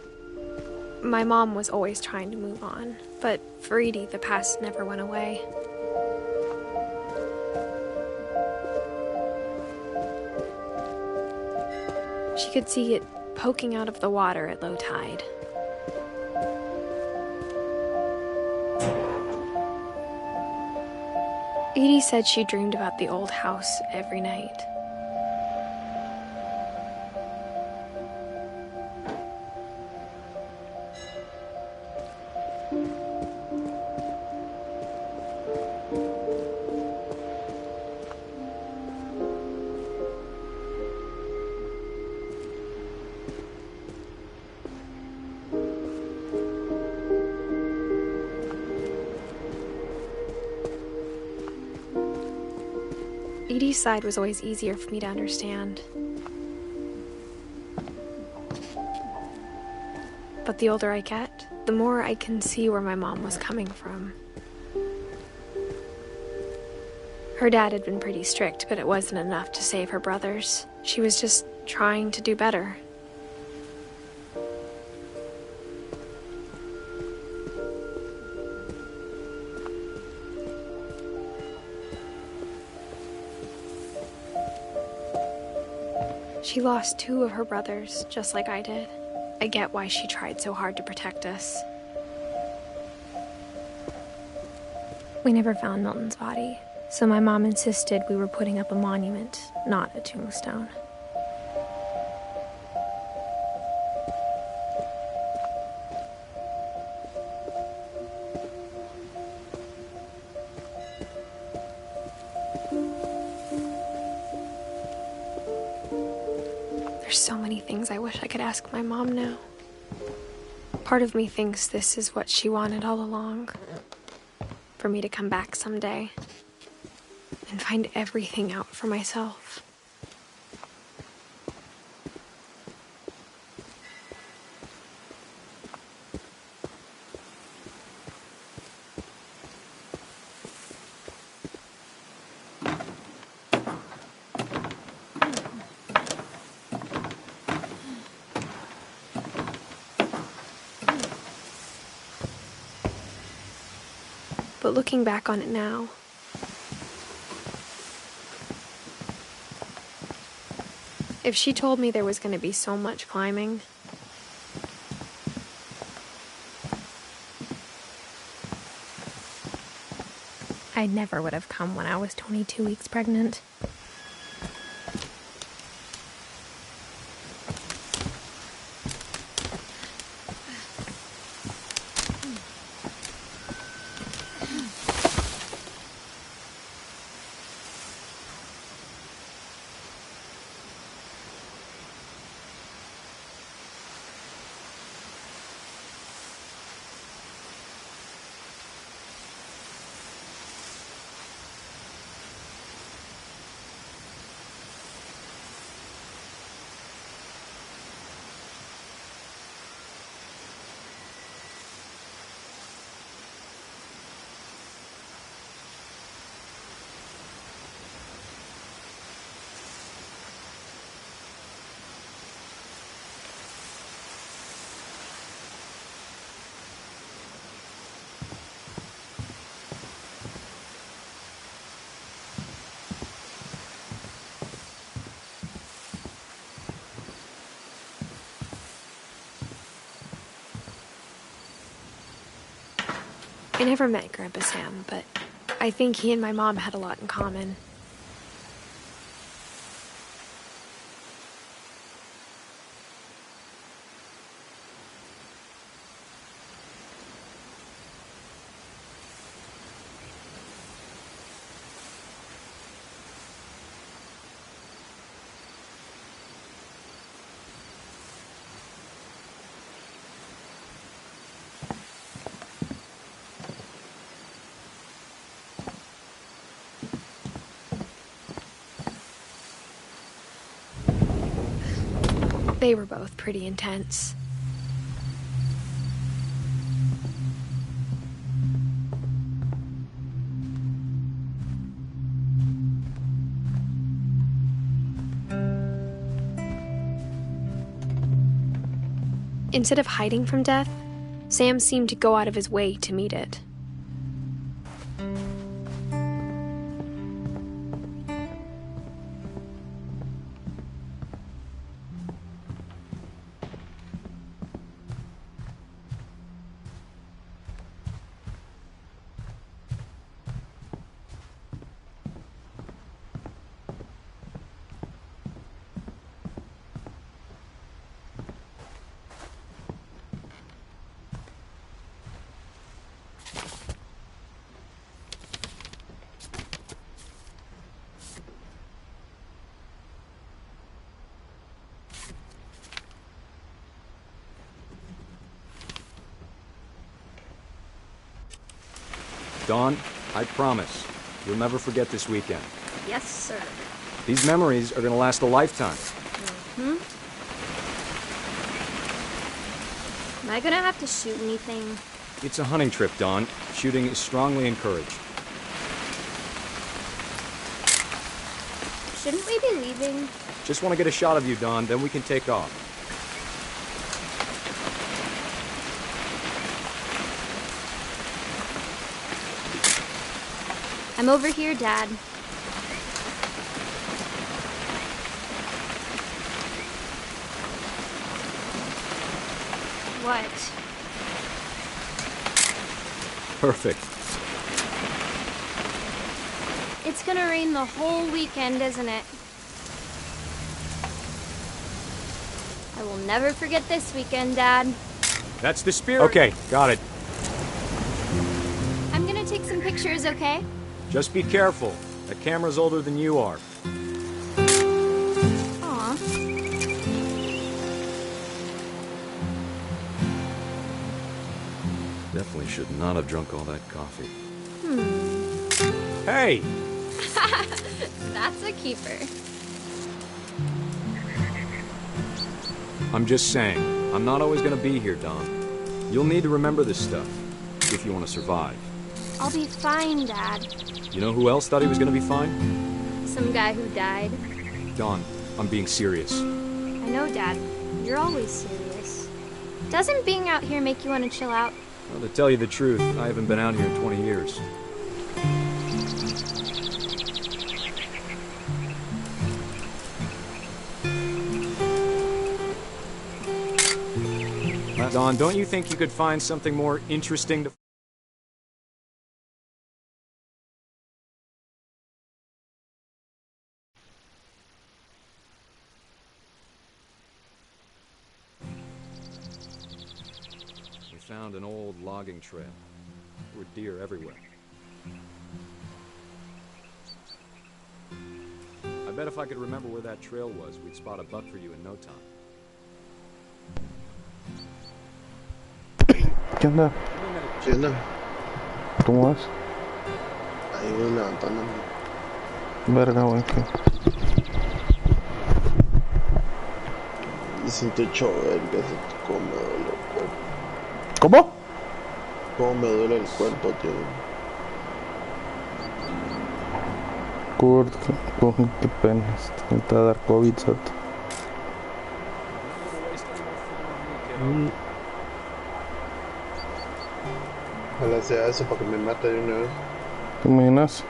My mom was always trying to move on, but for Edie, the past never went away. She could see it poking out of the water at low tide. Edie said she dreamed about the old house every night. Edie's side was always easier for me to understand. But the older I get, the more I can see where my mom was coming from. Her dad had been pretty strict, but it wasn't enough to save her brothers. She was just trying to do better. She lost 2 of her brothers, just like I did. I get why she tried so hard to protect us. We never found Milton's body, so my mom insisted we were putting up a monument, not a tombstone. There's so many things I wish I could ask my mom now. Part of me thinks this is what she wanted all along. For me to come back someday and find everything out for myself. But looking back on it now, if she told me there was going to be so much climbing, I never would have come when I was 22 weeks pregnant. I never met Grandpa Sam, but I think he and my mom had a lot in common. They were both pretty intense. Instead of hiding from death, Sam seemed to go out of his way to meet it.
Dawn, I promise, you'll never forget this weekend.
Yes, sir.
These memories are gonna last a lifetime.
Hmm? Am I gonna have to shoot anything?
It's a hunting trip, Dawn. Shooting is strongly encouraged.
Shouldn't we be leaving?
Just want to get a shot of you, Dawn, then we can take off.
I'm over here, Dad. What?
Perfect.
It's gonna rain the whole weekend, isn't it? I will never forget this weekend, Dad.
That's the spirit. Okay, got it.
I'm gonna take some pictures, okay?
Just be careful. That camera's older than you are.
Aw.
Definitely should not have drunk all that coffee.
Hey!
That's a keeper.
I'm just saying, I'm not always gonna be here, Don. You'll need to remember this stuff, if you want to survive.
I'll be fine, Dad.
You know who else thought he was gonna be fine?
Some guy who died.
Don, I'm being serious.
I know, Dad. You're always serious. Doesn't being out here make you want to chill out?
Well, to tell you the truth, I haven't been out here in 20 years. Don, don't you think you could find something more interesting to... We found an old logging trail. There were deer everywhere. I bet if I could remember where that trail was, we'd spot a buck for you in no time.
¿Qué onda?
¿Qué onda?
¿Cómo vas?
Ahí voy levantándome.
Verga, güey, ¿qué?
Y siento chover, que se cómo me duele el cuerpo.
¿Cómo?
Cómo me duele el cuerpo, tío.
Kurt, qué pena. Te va a dar COVID, ¿cierto?
Ojalá sea eso para que me mate de una vez.
¿Te imaginas?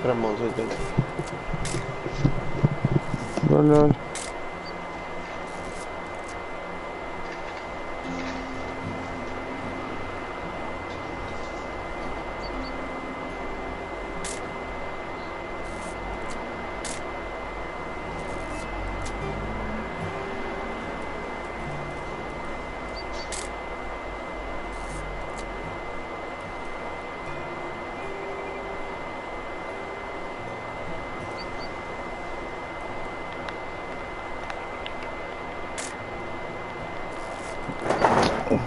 Ramón, soy yo.
Vale.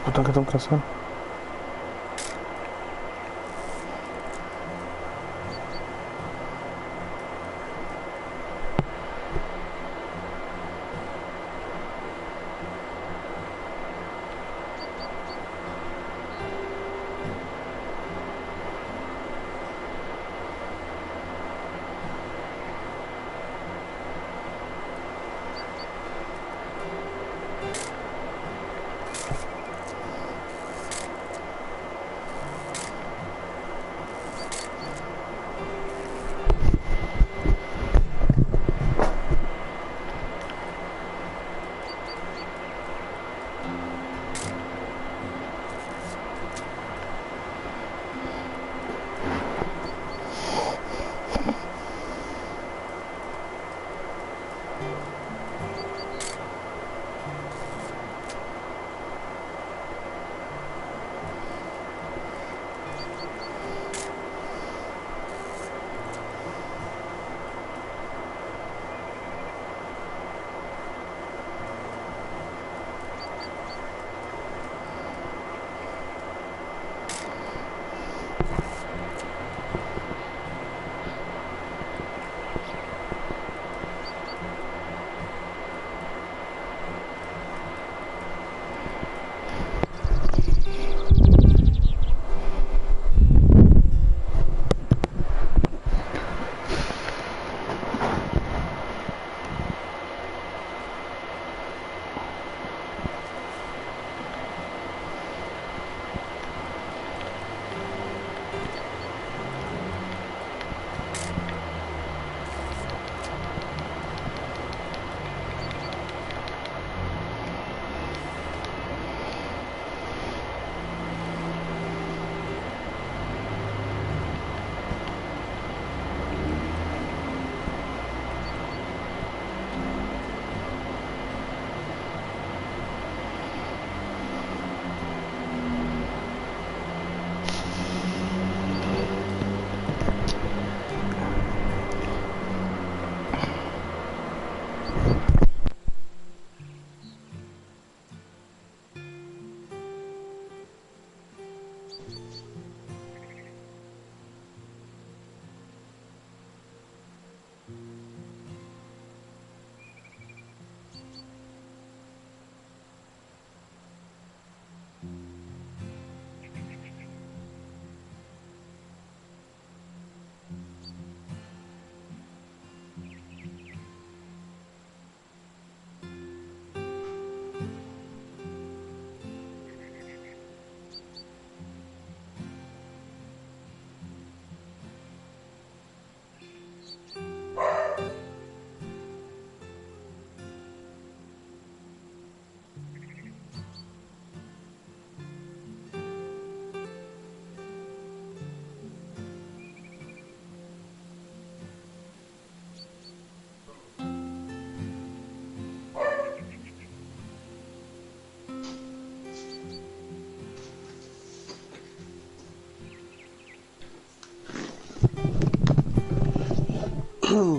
Puta, que tengo que hacer.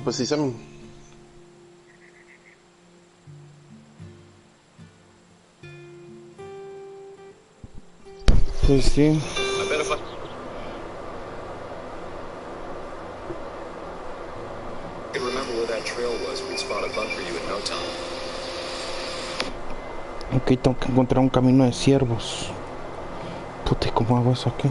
Pues sí, Sam.
Pues sí. Ok, tengo que encontrar un camino de ciervos. Puta, ¿y cómo hago eso aquí?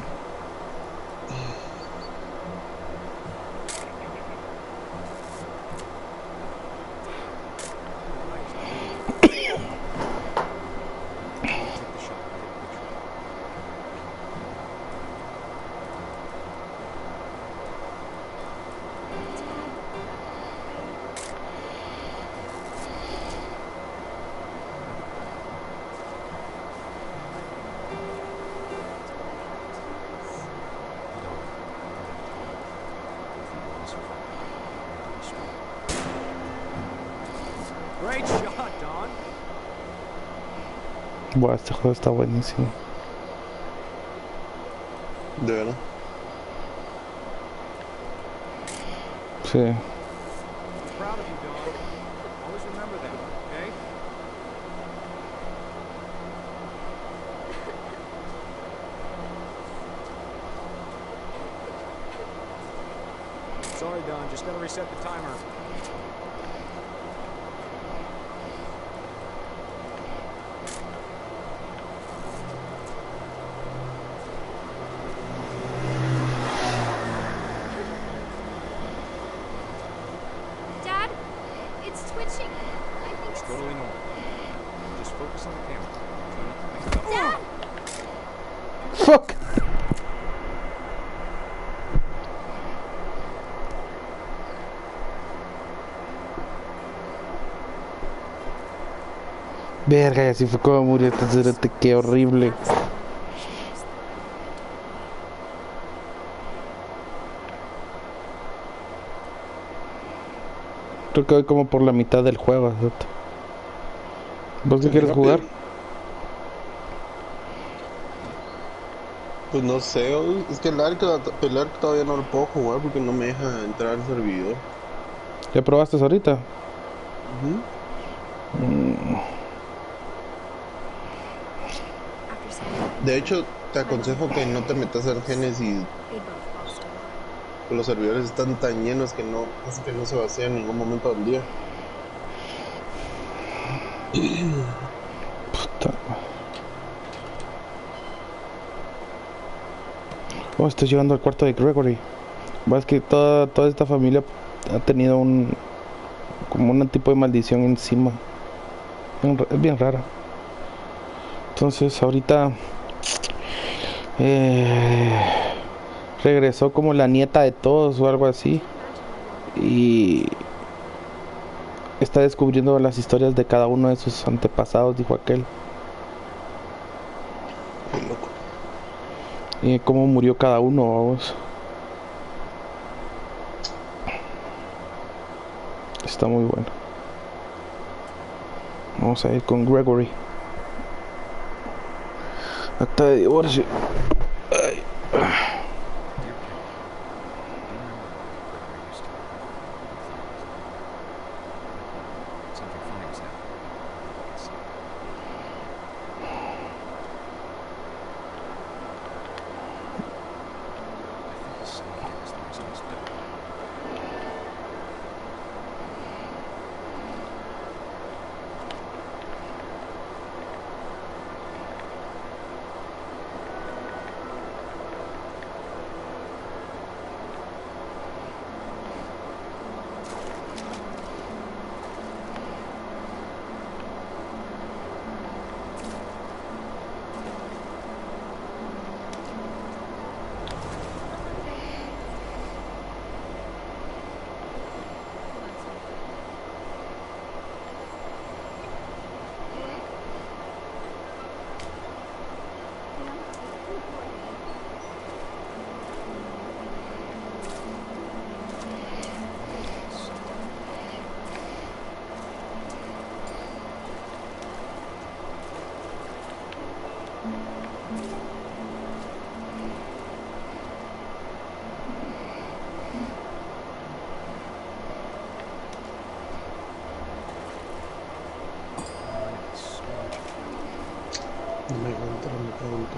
Great shot, Don.
Buah, este juego está buenísimo.
¿De verdad?
Sí.
Proud of you, Don. Always remember that, okay? Sorry, Don. Just gotta reset the timer.
Dad, it's twitching. I think
It's
it's...
totally normal. Just focus on the camera. Try not to think about
Dad!
Fuck! Verga, y así fue como murió este cerote, qué horrible. Creo que voy como por la mitad del juego, cerote. ¿Vos qué quieres jugar?
Pues no sé, es que el arc todavía no lo puedo jugar porque no me deja entrar al servidor.
¿Ya probaste ahorita?
De hecho, te aconsejo que no te metas al Genesis. Los servidores están tan llenos que no se vacía en ningún momento del día.
Puta. Oh, estoy llegando al cuarto de Gregory. Es que toda esta familia ha tenido como un tipo de maldición encima. Es bien rara. Entonces ahorita regresó como la nieta de todos o algo así. Y está descubriendo las historias de cada uno de sus antepasados, dijo aquel.
Qué loco.
Y cómo murió cada uno, vamos. Está muy bueno. Vamos a ir con Gregory. Acta de divorcio. Ay.
adentro me pregunto.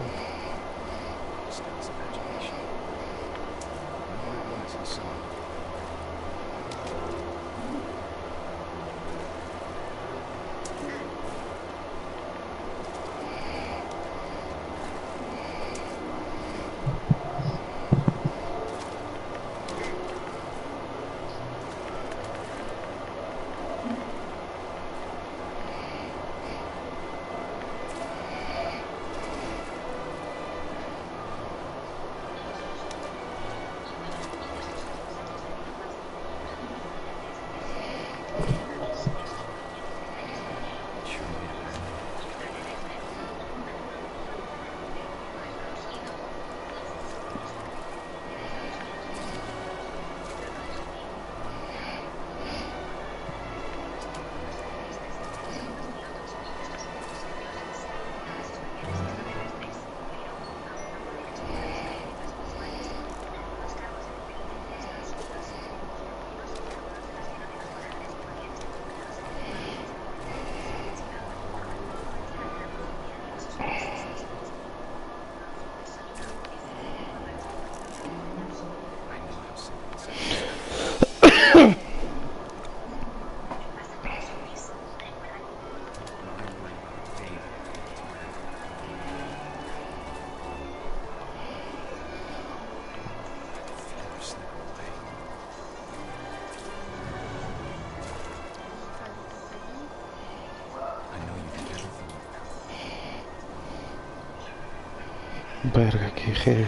Verga, qué heavy.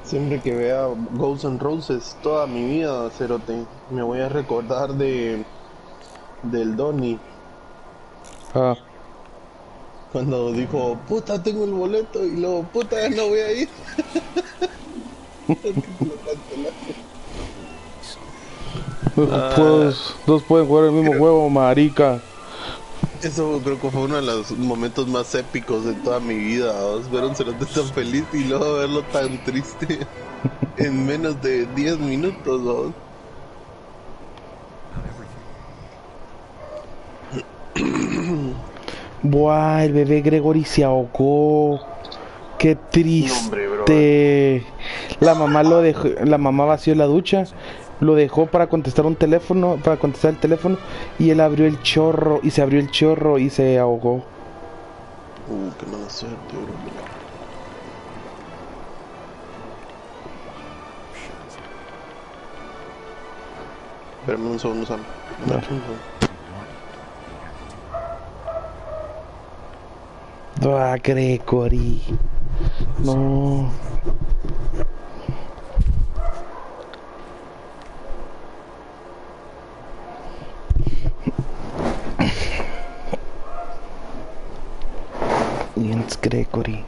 Siempre que vea Ghosts and Roses, toda mi vida, cerote, me voy a recordar del Donnie.
Ah.
Cuando dijo, puta, tengo el boleto, y luego, puta, no voy a ir.
Dos pueden jugar el mismo juego, marica.
Eso creo que fue uno de los momentos más épicos de toda mi vida, ¿vos? Ver a un cerote tan feliz y luego verlo tan triste en menos de 10 minutos, ¿vos?
Buah, el bebé Gregory se ahogó. Qué triste. La mamá lo dejó, la mamá vació la ducha, lo dejó para contestar el teléfono, y él abrió el chorro y se abrió el chorro y se ahogó.
Qué mala suerte, bro. Espérame un segundo, Sam.
Ah, Gregory. No. Jens Gregory.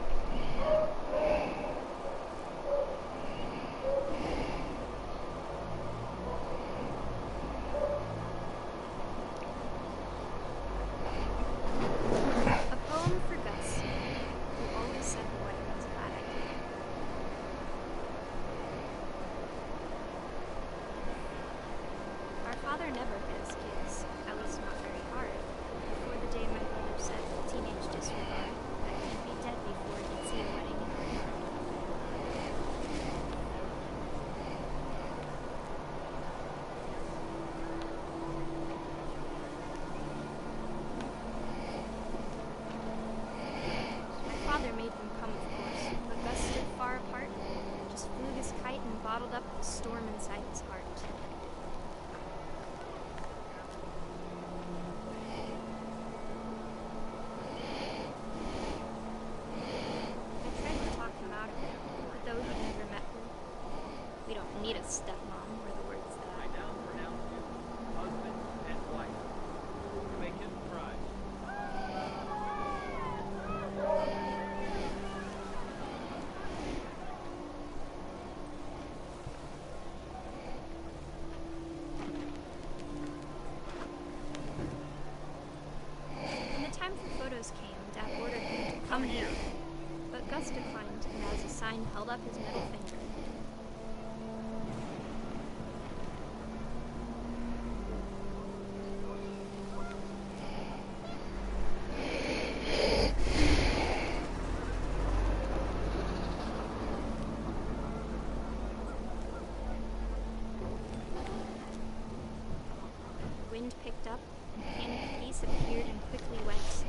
wind picked up, and the can of peace appeared and quickly went.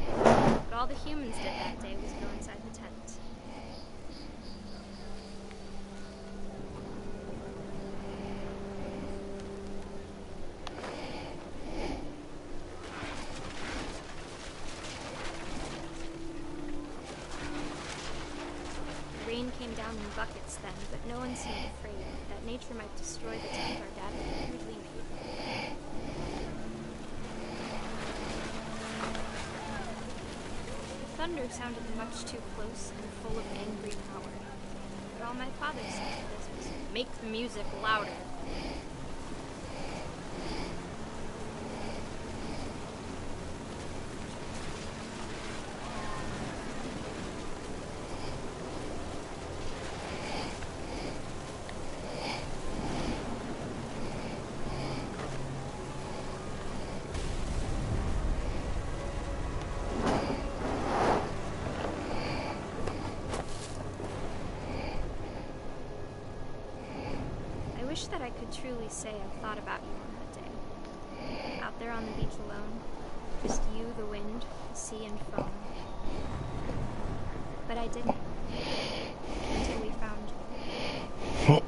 But all the humans did that day was go inside the tent. The rain came down in buckets then, but no one seemed afraid that nature might destroy the tent our dad had crudely made. The thunder sounded much too close and full of angry power. But all my father said to this was, "Make the music louder." I wish that I could truly say I thought about you on that day. Out there on the beach alone. Just you, the wind, the sea, and foam. But I didn't. Until we found you.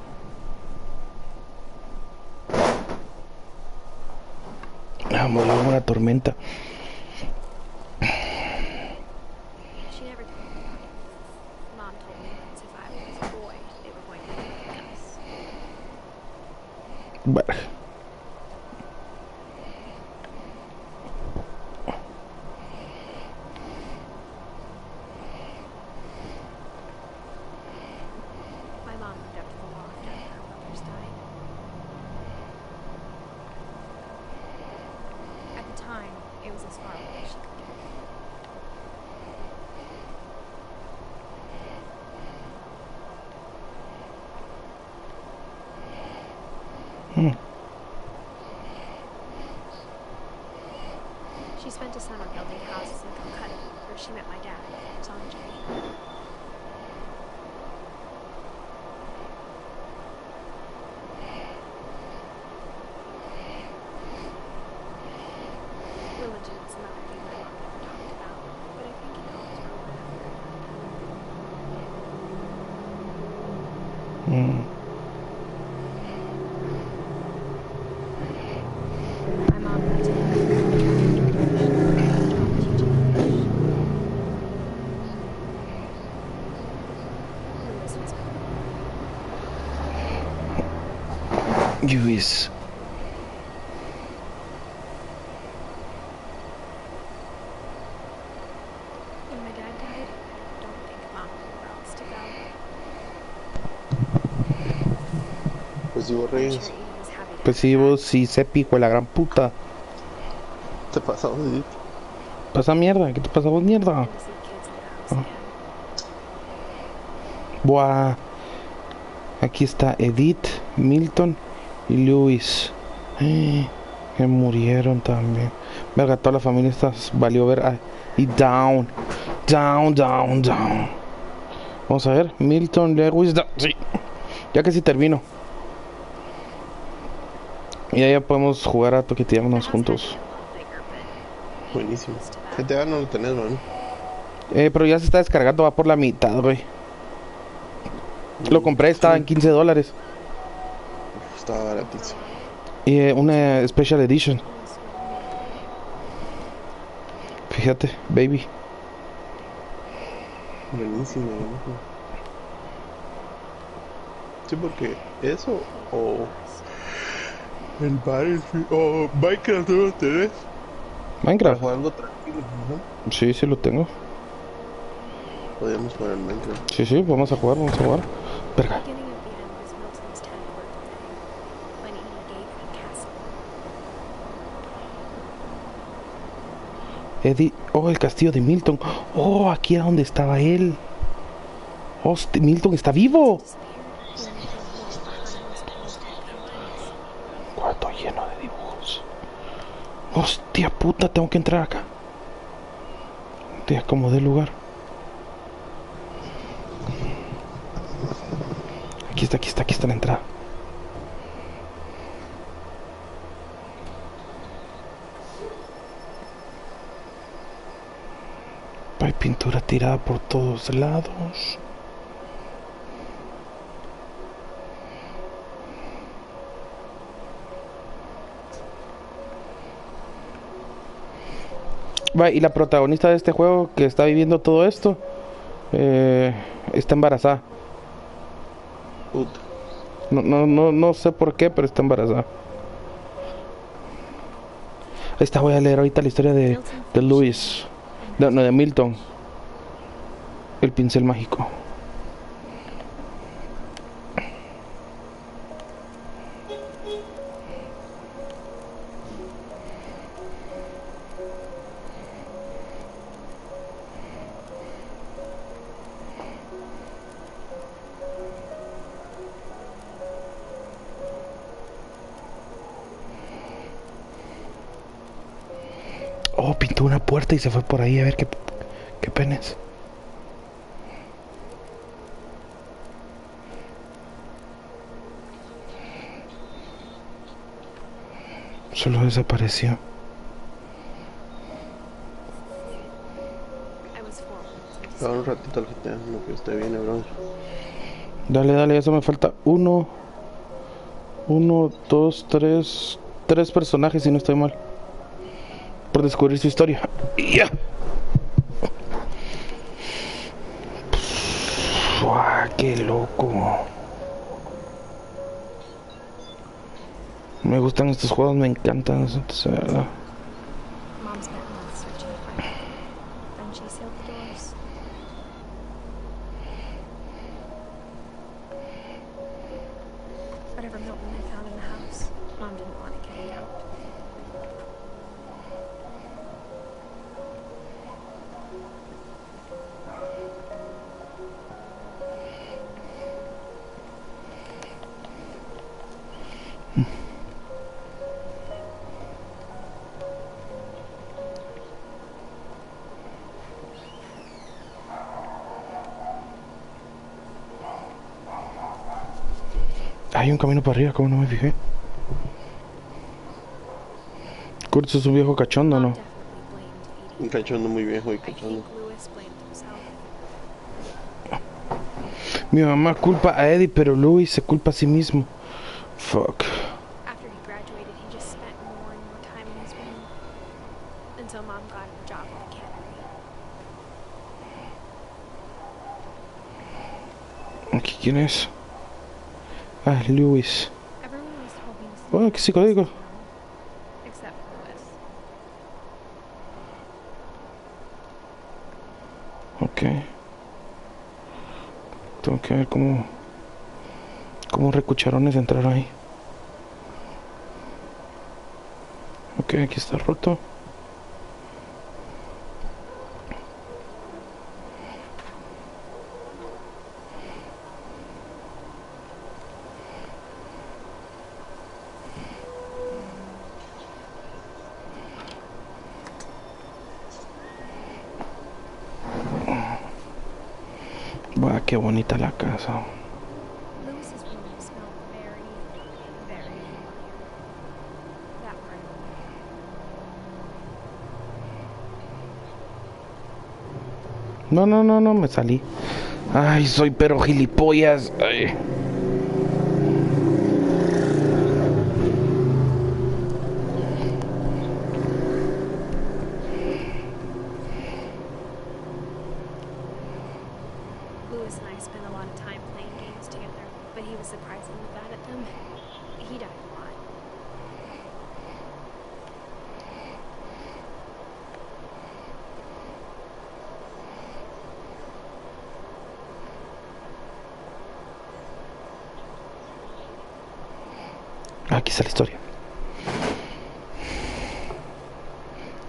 Murió una tormenta.
She never told me. Mom told me once if I was a boy, they were going to make us.
Bueno.
My mom moved up to the loft after her brothers died. At the time, it was as far away as she could get. She spent a summer building houses in Calcutta, where she met my dad, Sanjay. Religion's another thing my mom never talked about, but I think it always wrote My mom went to
Luis.
When my dad died, I don't think Mom knew where else to go.
Pues sí, vos reyes.
Pues sí, vos sí, Sepi, hijo de la gran puta.
¿Qué te pasa, Edith?
Pasa mierda, ¿qué te pasa vos, mierda? Buah. Aquí está Edith, Milton y Luis. Que murieron también. Verga, toda la familia está valió ver. Y down. Vamos a ver. Milton, Lewis, sí. Ya casi termino. Y ya podemos jugar a toquetearnos juntos.
Buenísimo. GTA no lo tenés, ¿no?
Pero ya se está descargando, va por la mitad, güey. Lo compré, estaba en $15.
Estaba baratísimo.
Y una Special Edition. Fíjate, baby.
Buenísimo. Sí, porque eso o el Battlefield o Minecraft no lo tenés.
Minecraft.
Para jugar algo tranquilo, ¿no?
Sí, sí lo tengo.
Podríamos jugar en Minecraft.
Sí, vamos a jugar. Verga. Eddie, el castillo de Milton. Aquí era donde estaba él. Milton está vivo. Cuarto lleno de dibujos. Hostia puta, tengo que entrar acá. Te acomodé el lugar. Aquí está la entrada. Hay pintura tirada por todos lados. Va, y la protagonista de este juego que está viviendo todo esto está embarazada.
Puta.
No sé por qué, pero está embarazada. Ahí está, voy a leer ahorita la historia de Lewis. No, de Milton. El pincel mágico. Oh, pintó una puerta y se fue por ahí a ver qué penes. Solo desapareció.
Ahora un ratito al GTA, lo que usted viene, bro.
Dale, eso me falta uno, dos, tres personajes si no estoy mal. Por descubrir su historia. ¡Ya! ¡Qué loco! Me gustan estos juegos, me encantan. O sea, hay un camino para arriba, como no me fijé. Kurt es un viejo cachondo, ¿no?
Un cachondo muy viejo y cachondo.
Mi mamá culpa a Eddie, pero Louis se culpa a sí mismo. Fuck.
After he graduated, he just spent more and more time in his room. Until Mom got him a job at the cannery.
¿Aquí quién es? Ah, Louis. Oh, qué psicodélico.
Except for Louis.
Ok. Tengo que ver cómo recucharones entraron ahí. Ok, aquí está roto. Buah, qué bonita la casa.
Lewis's room smelled very, very familiar. That part of me.
No, me salí. Ay, soy pero gilipollas. Ay.
Lewis and I spent a lot of time playing games together, but he was surprisingly bad at them. He died a lot.
Aquí está la historia.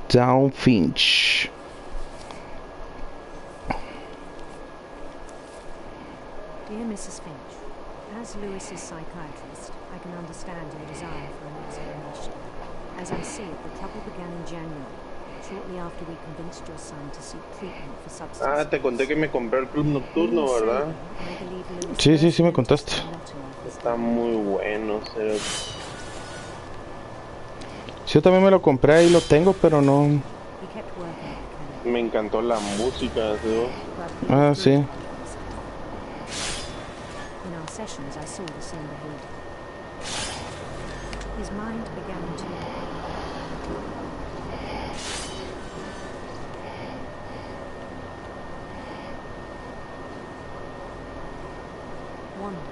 Edith Finch.
Dear Mrs. Finch, as Lewis's psychiatrist, I can understand your desire for an explanation. As I see it, the trouble began in January, shortly after we convinced your son to seek treatment for substance
Ah, te conté que me compré el club nocturno, ¿verdad?
Sí, me contaste.
Está muy bueno, pero...
Yo también me lo compré y lo tengo, pero no...
Me encantó la música, ¿no?
Ah, sí.
In our sessions, I saw the same behavior. His mind began to wander.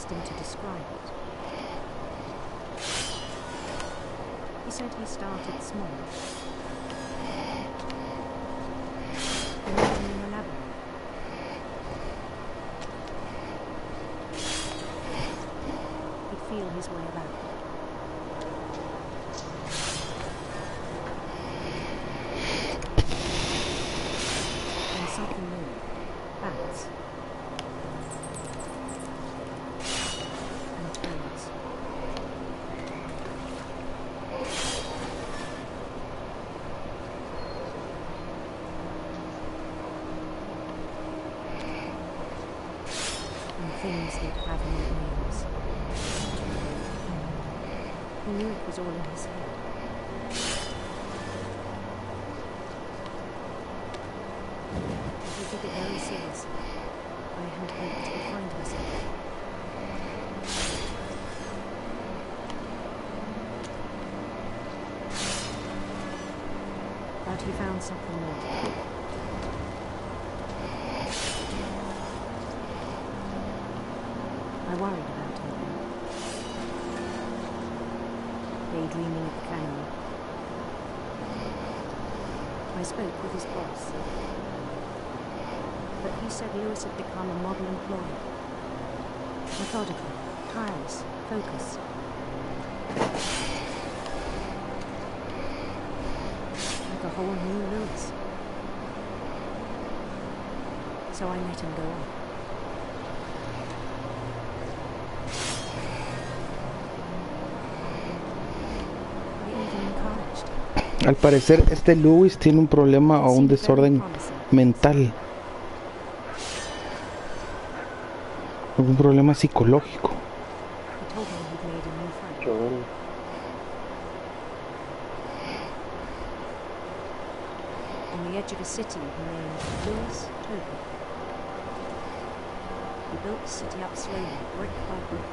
Him to describe it. He said he started small, and then elaborate. He'd feel his way about. And something new. Bats. Things that have no names. He knew it was all in his head. He took it very seriously. I had hoped to find myself. But he found something more. I worried about him. Daydreaming at the canal. I spoke with his boss. But he said Lewis had become a model employee. Methodical, tireless, focused. Like a whole new Lewis. So I let him go on.
Al parecer este Lewis tiene un problema o un desorden mental. Un problema psicológico.
On the edge of a city named Lewis Toby. He built the city up slowly, brick by brick.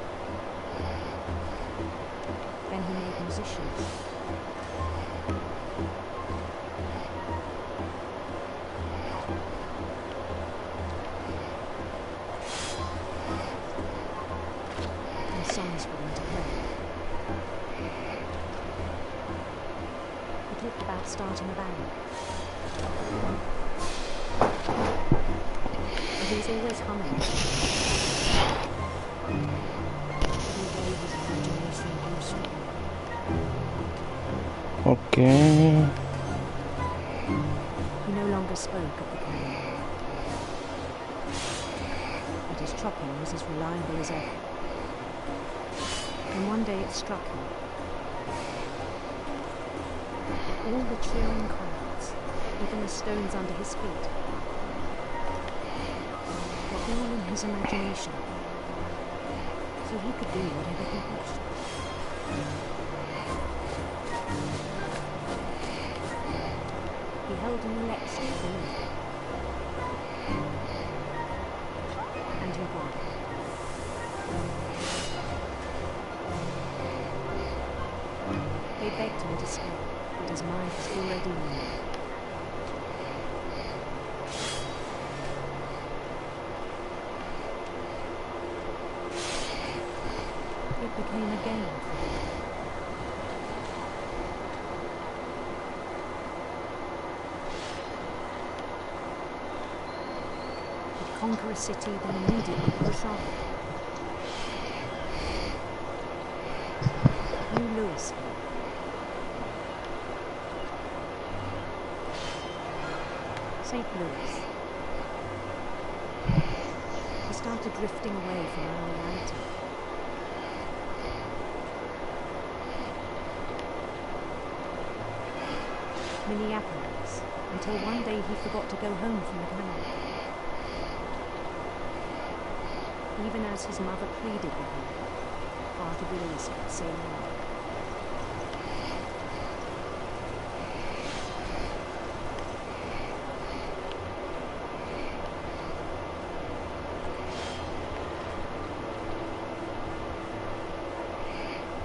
Then he made musicians. Songs for them to play. He talked about starting a band. And he was always humming. Every day his imagination grew stronger.
Okay.
He no longer spoke at the canal. But his chopping was as reliable as ever. And one day it struck him. All the cheering crowds, even the stones under his feet, were all in his imagination. So he could do whatever he wished. He held an election for me. And he won. They begged him to stay, but his mind was already made. It became a game for him. He'd conquer a city, then immediately push on. New Louisville. St. Louis. He started drifting away from our reality. Minneapolis, until one day he forgot to go home from the canal. Even as his mother pleaded with him, part of Louis kept saying no.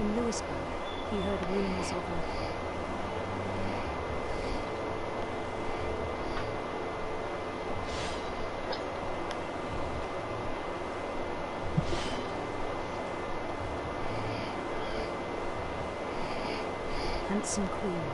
In Louisburg, he heard rumors of a handsome queen.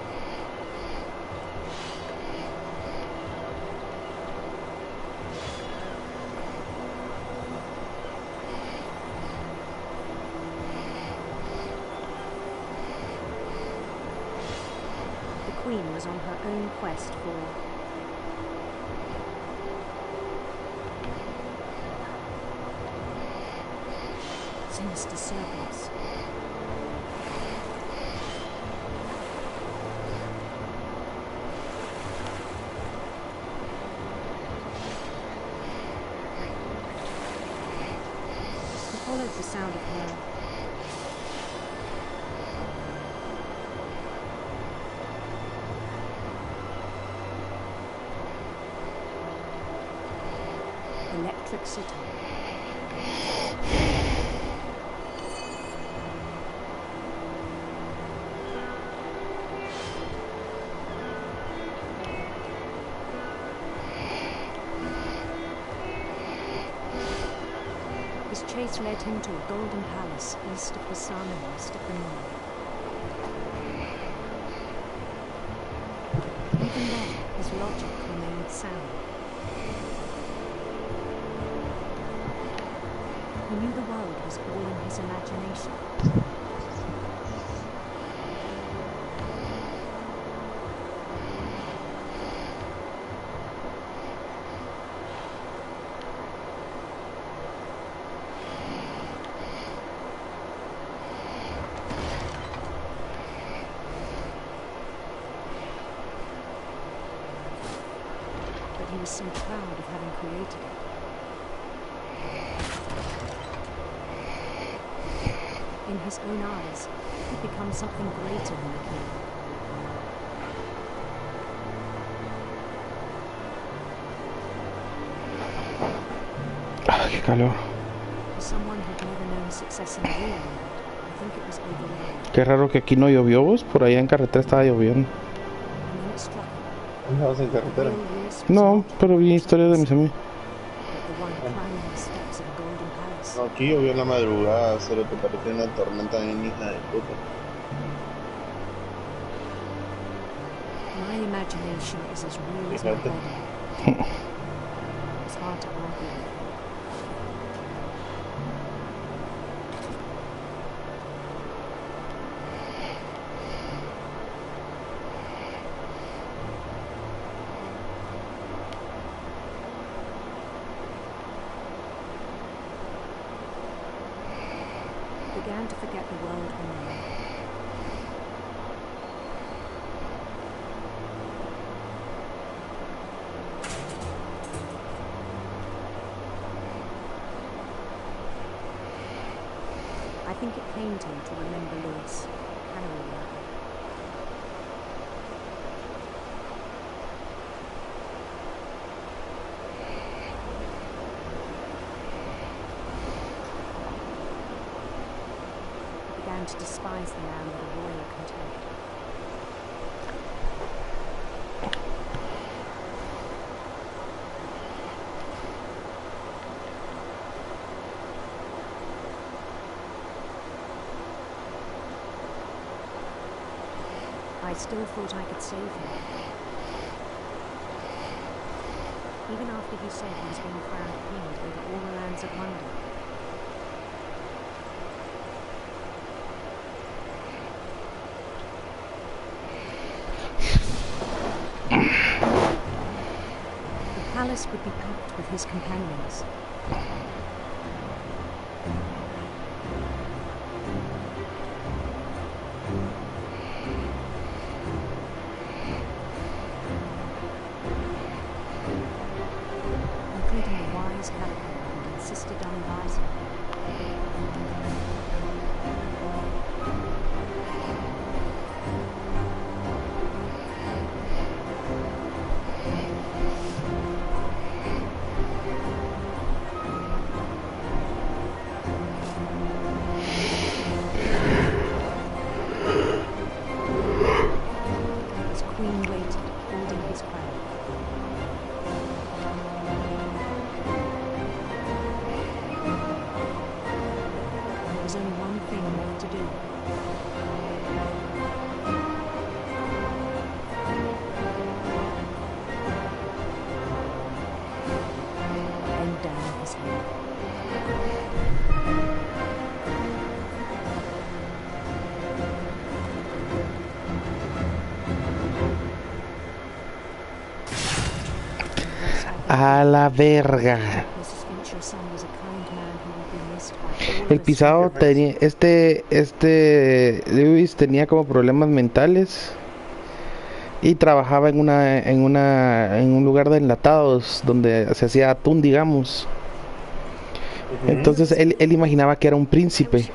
The queen was on her own quest for sinister serpents. Followed the sound of her electric city. His chase led him to a golden palace east of the sun and west of the moon. Even then, his logic remained sound. He knew the world was all in his imagination. He was so proud of having created it. In his own eyes, he'd become something greater than the king.
Ah, qué calor.
For someone who'd never known success in the real world, I think it was overwhelming.
Qué raro que aquí no llovió, vos. Por allá en carretera estaba lloviendo.
And then it struck him.
¿Andabas en carretera?
No, pero vi historias de mis amigos.
The one climbing the steps of a golden palace.
No, aquí llovió en la madrugada, solo te parecía una tormenta bien hija de puta.
My imagination is as real as my body. It's hard to argue with. Began to forget the world around. I think it pained him to remember Louis carrying her. To despise the man with a royal contempt. I still thought I could save him. Even after he said he was being crowned king over all the lands of London. The palace would be packed with his companions. There's only one thing left to do. Bend down his head.
A la verga.
Mrs. Finch, your son was a kind man who will be missed by all
El
of us.
pisado tenía, Lewis tenía como problemas mentales y trabajaba en un lugar de enlatados donde se hacía atún, digamos. Entonces él imaginaba que era un príncipe.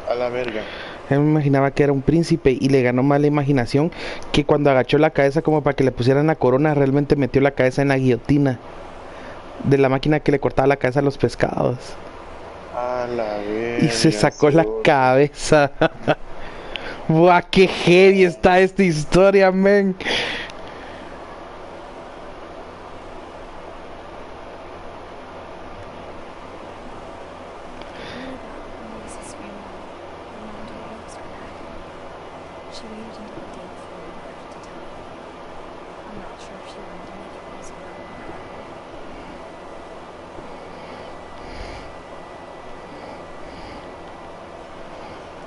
A la verga.
Él imaginaba que era un príncipe y le ganó más la imaginación, que cuando agachó la cabeza como para que le pusieran la corona, realmente metió la cabeza en la guillotina de la máquina que le cortaba la cabeza a los pescados.
A la verga.
Y se sacó la cabeza. Buah, qué heavy está esta historia, men.
She waited until the day before we left to tell me. I'm not sure if she wanted to make it easier on her.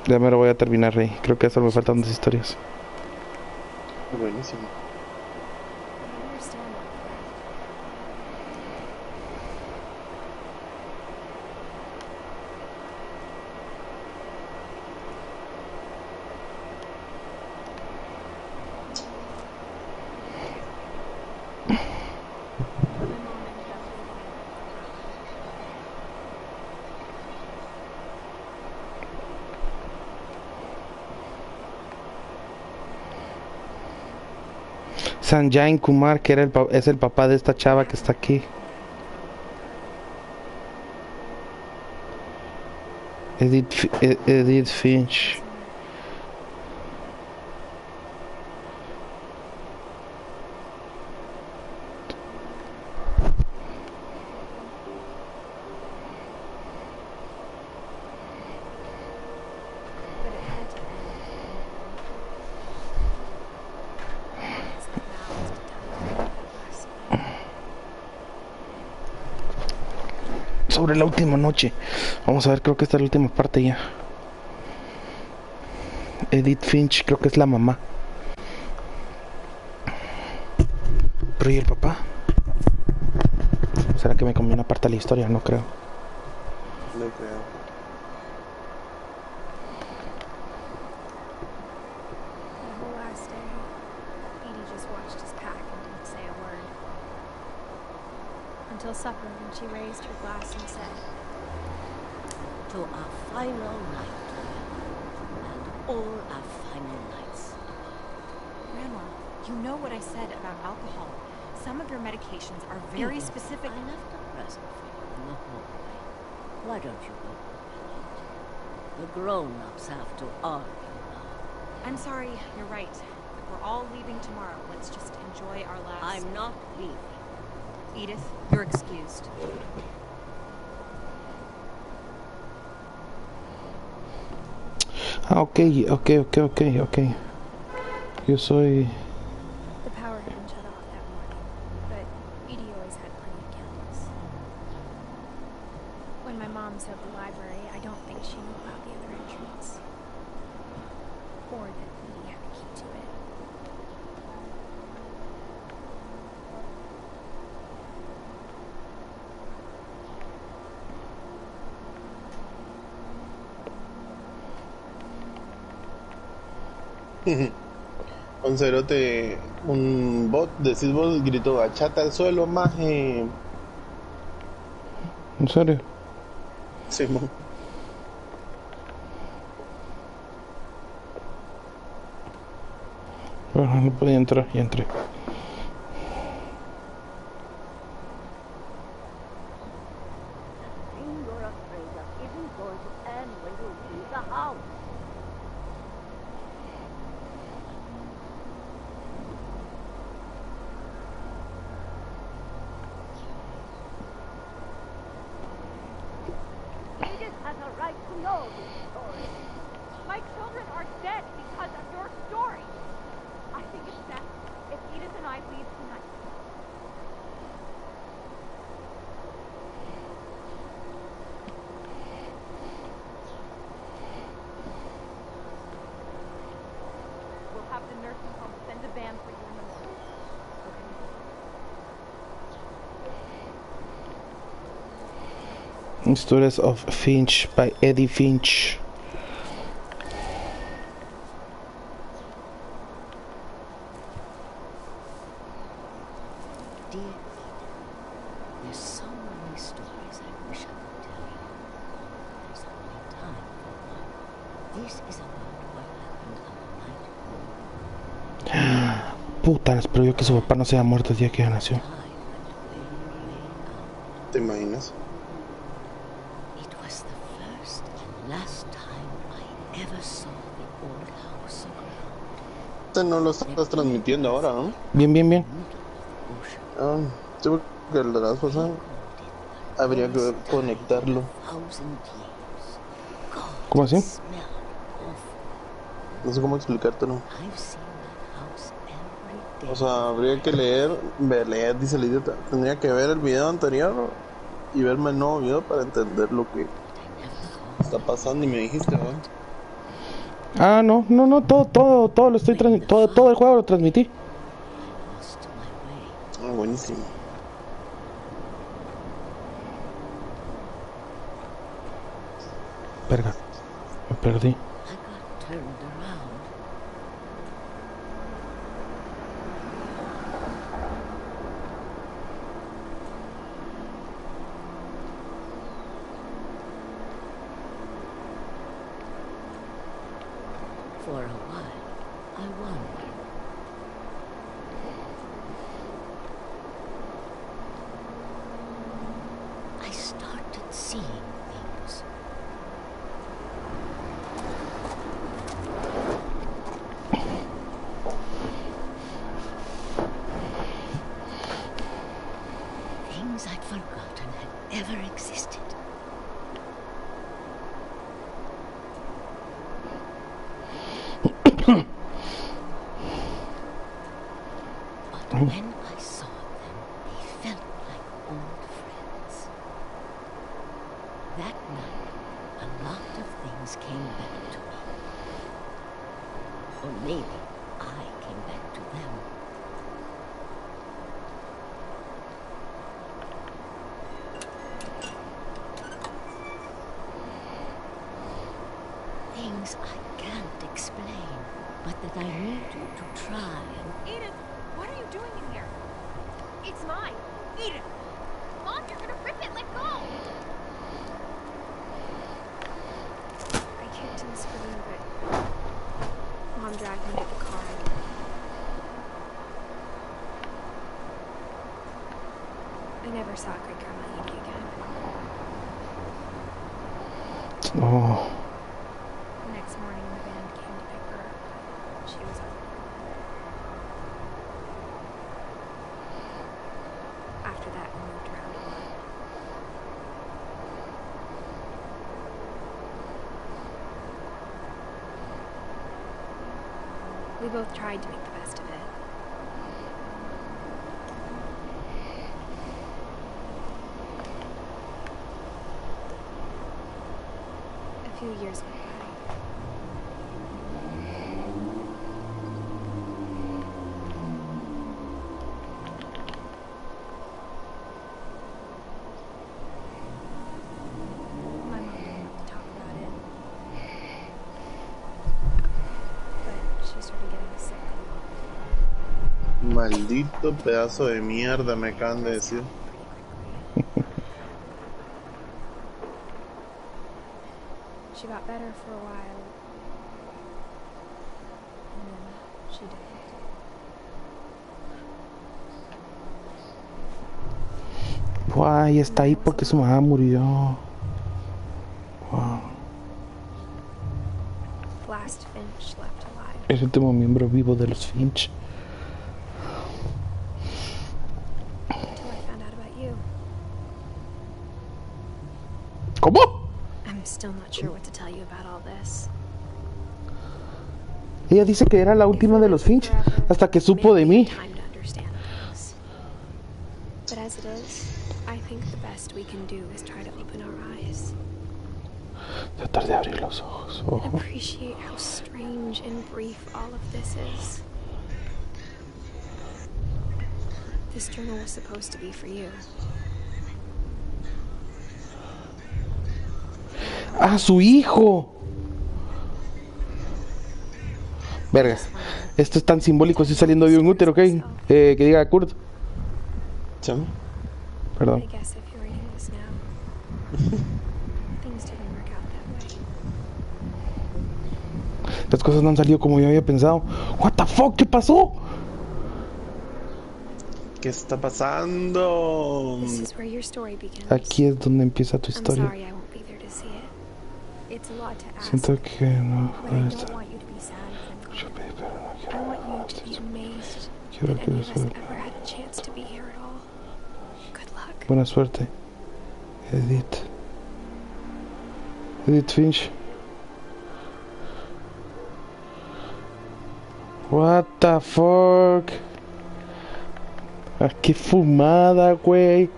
Ya me lo voy a terminar, Rey. Creo que solo me faltan 2 historias.
Buenísimo.
I understand that.
Sanjay Kumar, que era es el papá de esta chava que está aquí. Edith Finch. Sobre la última noche. Vamos a ver, creo que esta es la última parte ya. Edith Finch, creo que es la mamá. Pero ¿y el papá? ¿Será que me comió una parte de la historia? No creo.
No creo.
The whole last day, Edie just watched us pack and didn't say a word. Until supper, when she raised her glass and said,
"To our final night, and all our final nights."
Grandma, you know what I said about alcohol. Some of your medications are very
Edith,
specific.
I left a present for you in the hallway. Why don't you go open it? The grown-ups have to argue now.
I'm sorry, you're right. We're all leaving tomorrow. Let's just enjoy our last...
I'm not leaving.
Edith, you're excused.
Ah, ok. Yo soy...
the power had been shut off that morning, but Edie always had plenty of candles. When my mom said the library, I don't think she knew about the other entrance. Or that Edie had a key to it.
Un cerote, un bot, decís vos, gritó, achata al suelo, maje.
¿En serio?
Simón.
Bueno, no podía entrar, y entré.
The thing you're afraid of isn't going to end when you leave the house. Edith
has a right to know these stories. My children are dead because of your story. I think it's best if Edith and I leave tonight. We'll have the nursing home send a van for you in the morning.
Stories of Finch by Edith Finch.
Dear Edith, there's so many stories I wish I could tell you. There's only time for one. This is about what happened on the night.
Puta, espero yo que su papá no se haya muerto el día que ella nació.
¿Te imaginas?
It was the first and last time I ever saw the old house around.
No lo estás transmitiendo ahora, ¿no?
Bien, bien, bien.
Ah, sí, porque la vez pasada habría que conectarlo.
¿Cómo así?
No sé cómo explicártelo. O sea, habría que leer, dice el idiota. Tendría que ver el video anterior y verme el nuevo video para entender lo que está pasando. Y me dijiste, ¿no?
Ah, no, todo lo estoy todo el juego lo transmití.
Ah, buenísimo.
Verga, me perdí.
For a while, I wondered. I started seeing things. Things I'd forgotten had ever existed. But when I saw them, they felt like old friends. That night, a lot of things came back to me. Or maybe I came back to them. Things I can't explain, but that I need you to try and...
Edith, what are you doing in here? It's mine. Edith! Mom, you're gonna rip it. Let go!
I kicked and screamed, but Mom dragged me to the car. I never saw Great Grandma Edie again.
Oh.
The next morning, the band came to pick her up. She was on the ground. After that, we moved around a lot. We both tried to make the best of it. A few years went by. My mom didn't want to talk about it. But she started getting sick a lot.
Maldito pedazo de mierda, me acaban de decir.
She got better for a while. And then she died.
Guay, está ahí porque su mamá murió. Wow.
Last Finch left alive.
El último miembro vivo de los Finch.
Until I found out about you.
¿Cómo?
I I'm still not sure what to tell you about all this.
Ella dice que era la última de los Finch hasta que supo de mí.
But as it is, I think the best we can do is try to open our eyes.
Tratar de abrir los ojos.
And appreciate how strange and brief all of this is. This journal was supposed to be for you.
¡Ah, su hijo! Verga, esto es tan simbólico, estoy saliendo de un útero, ¿ok? Que diga Kurt.
¿Chamo?
Perdón. Las cosas no han salido como yo había pensado. What the fuck, ¿qué pasó?
¿Qué está pasando?
Aquí es donde empieza tu historia. Siento que no puede estar. Quiero que eso. Buena suerte, Edith Finch. What the fuck? Ah, qué fumada, güey.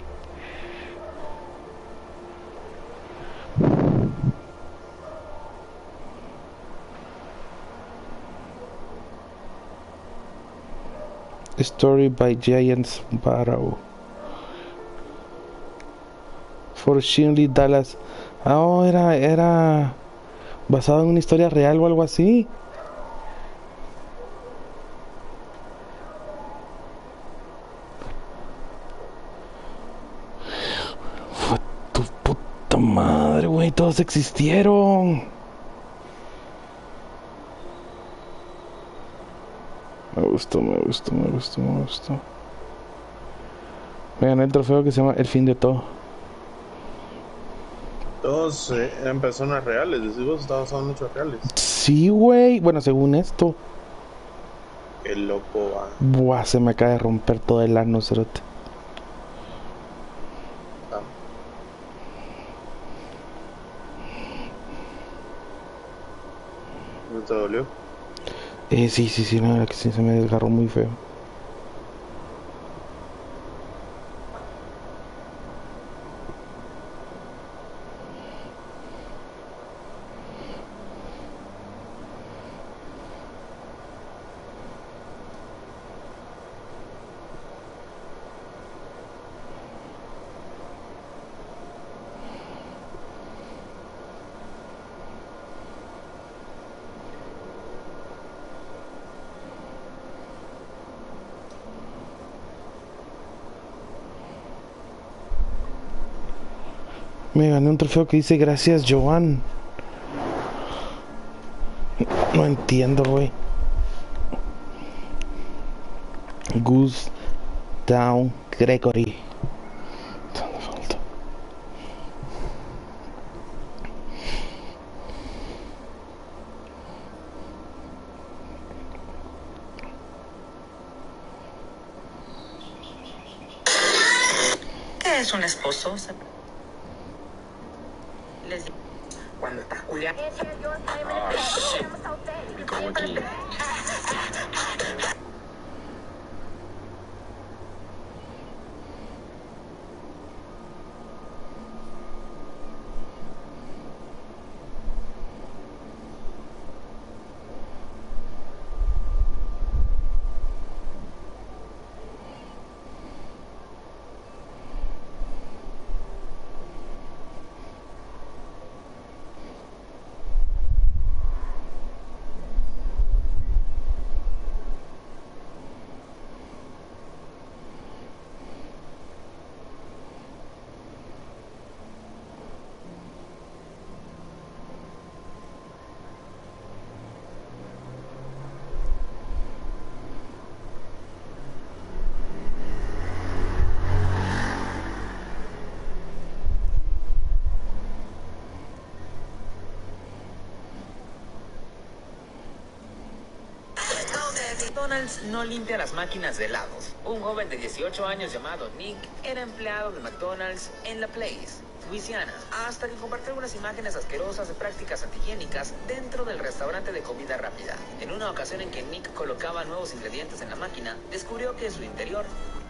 Story by Giants Barrow. For Shinley Dallas. Ah, oh, era basado en una historia real o algo así. Fue tu puta madre, güey. Todos existieron. Me gustó. Me gané el trofeo que se llama El fin de todo.
Todos eran personas reales, decimos, estaban son hechos reales.
Sí, güey. Bueno, según esto.
Qué loco, va.
Buah, se me acaba de romper todo el ano, cerote.
¿No te dolió?
Sí, no, que sí se me desgarró muy feo. Me gané un trofeo que dice gracias, Joan. No entiendo, güey. Goose Down Gregory. ¿Dónde falta?
¿Qué es un esposo? Cuando estás culiando.
Ah, shit. Me cago aquí.
McDonald's no limpia las máquinas de helados. Un joven de 18 años llamado Nick era empleado de McDonald's en la Place. Luisiana, hasta que compartió algunas imágenes asquerosas de prácticas antihigiénicas dentro del restaurante de comida rápida. En una ocasión en que Nick colocaba nuevos ingredientes en la máquina, descubrió que su interior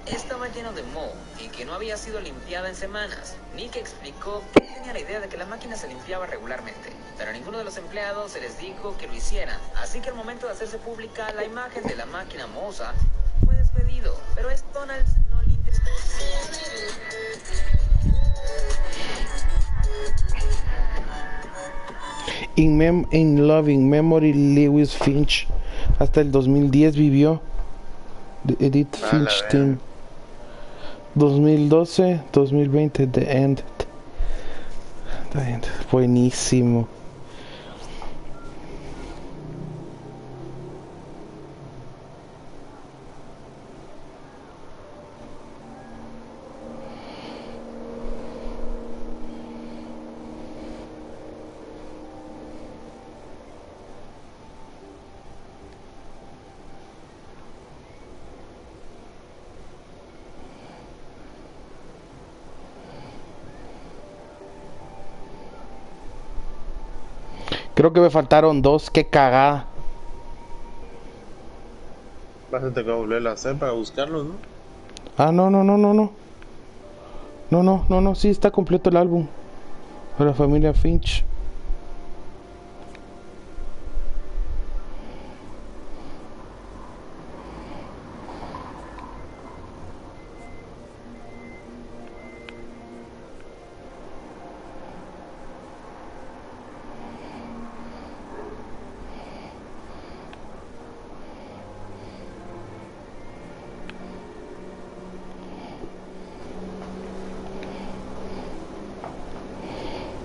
estaba lleno de moho y que no había sido limpiada en semanas. Nick explicó que tenía la idea de que la máquina se limpiaba regularmente, pero a ninguno de los empleados se les dijo que lo hicieran, así que al momento de hacerse pública la imagen de la máquina mohosa, fue despedido. Pero es Donald no le interesa.
In Loving Memory, Lewis Finch hasta el 2010 vivió. The Edith Finch Team. 2012, 2020, The End. Buenísimo. Creo que me faltaron dos, qué cagada.
Vas a tener que volver a hacer para buscarlos, ¿no?
Ah, no. No, sí está completo el álbum. De la familia Finch.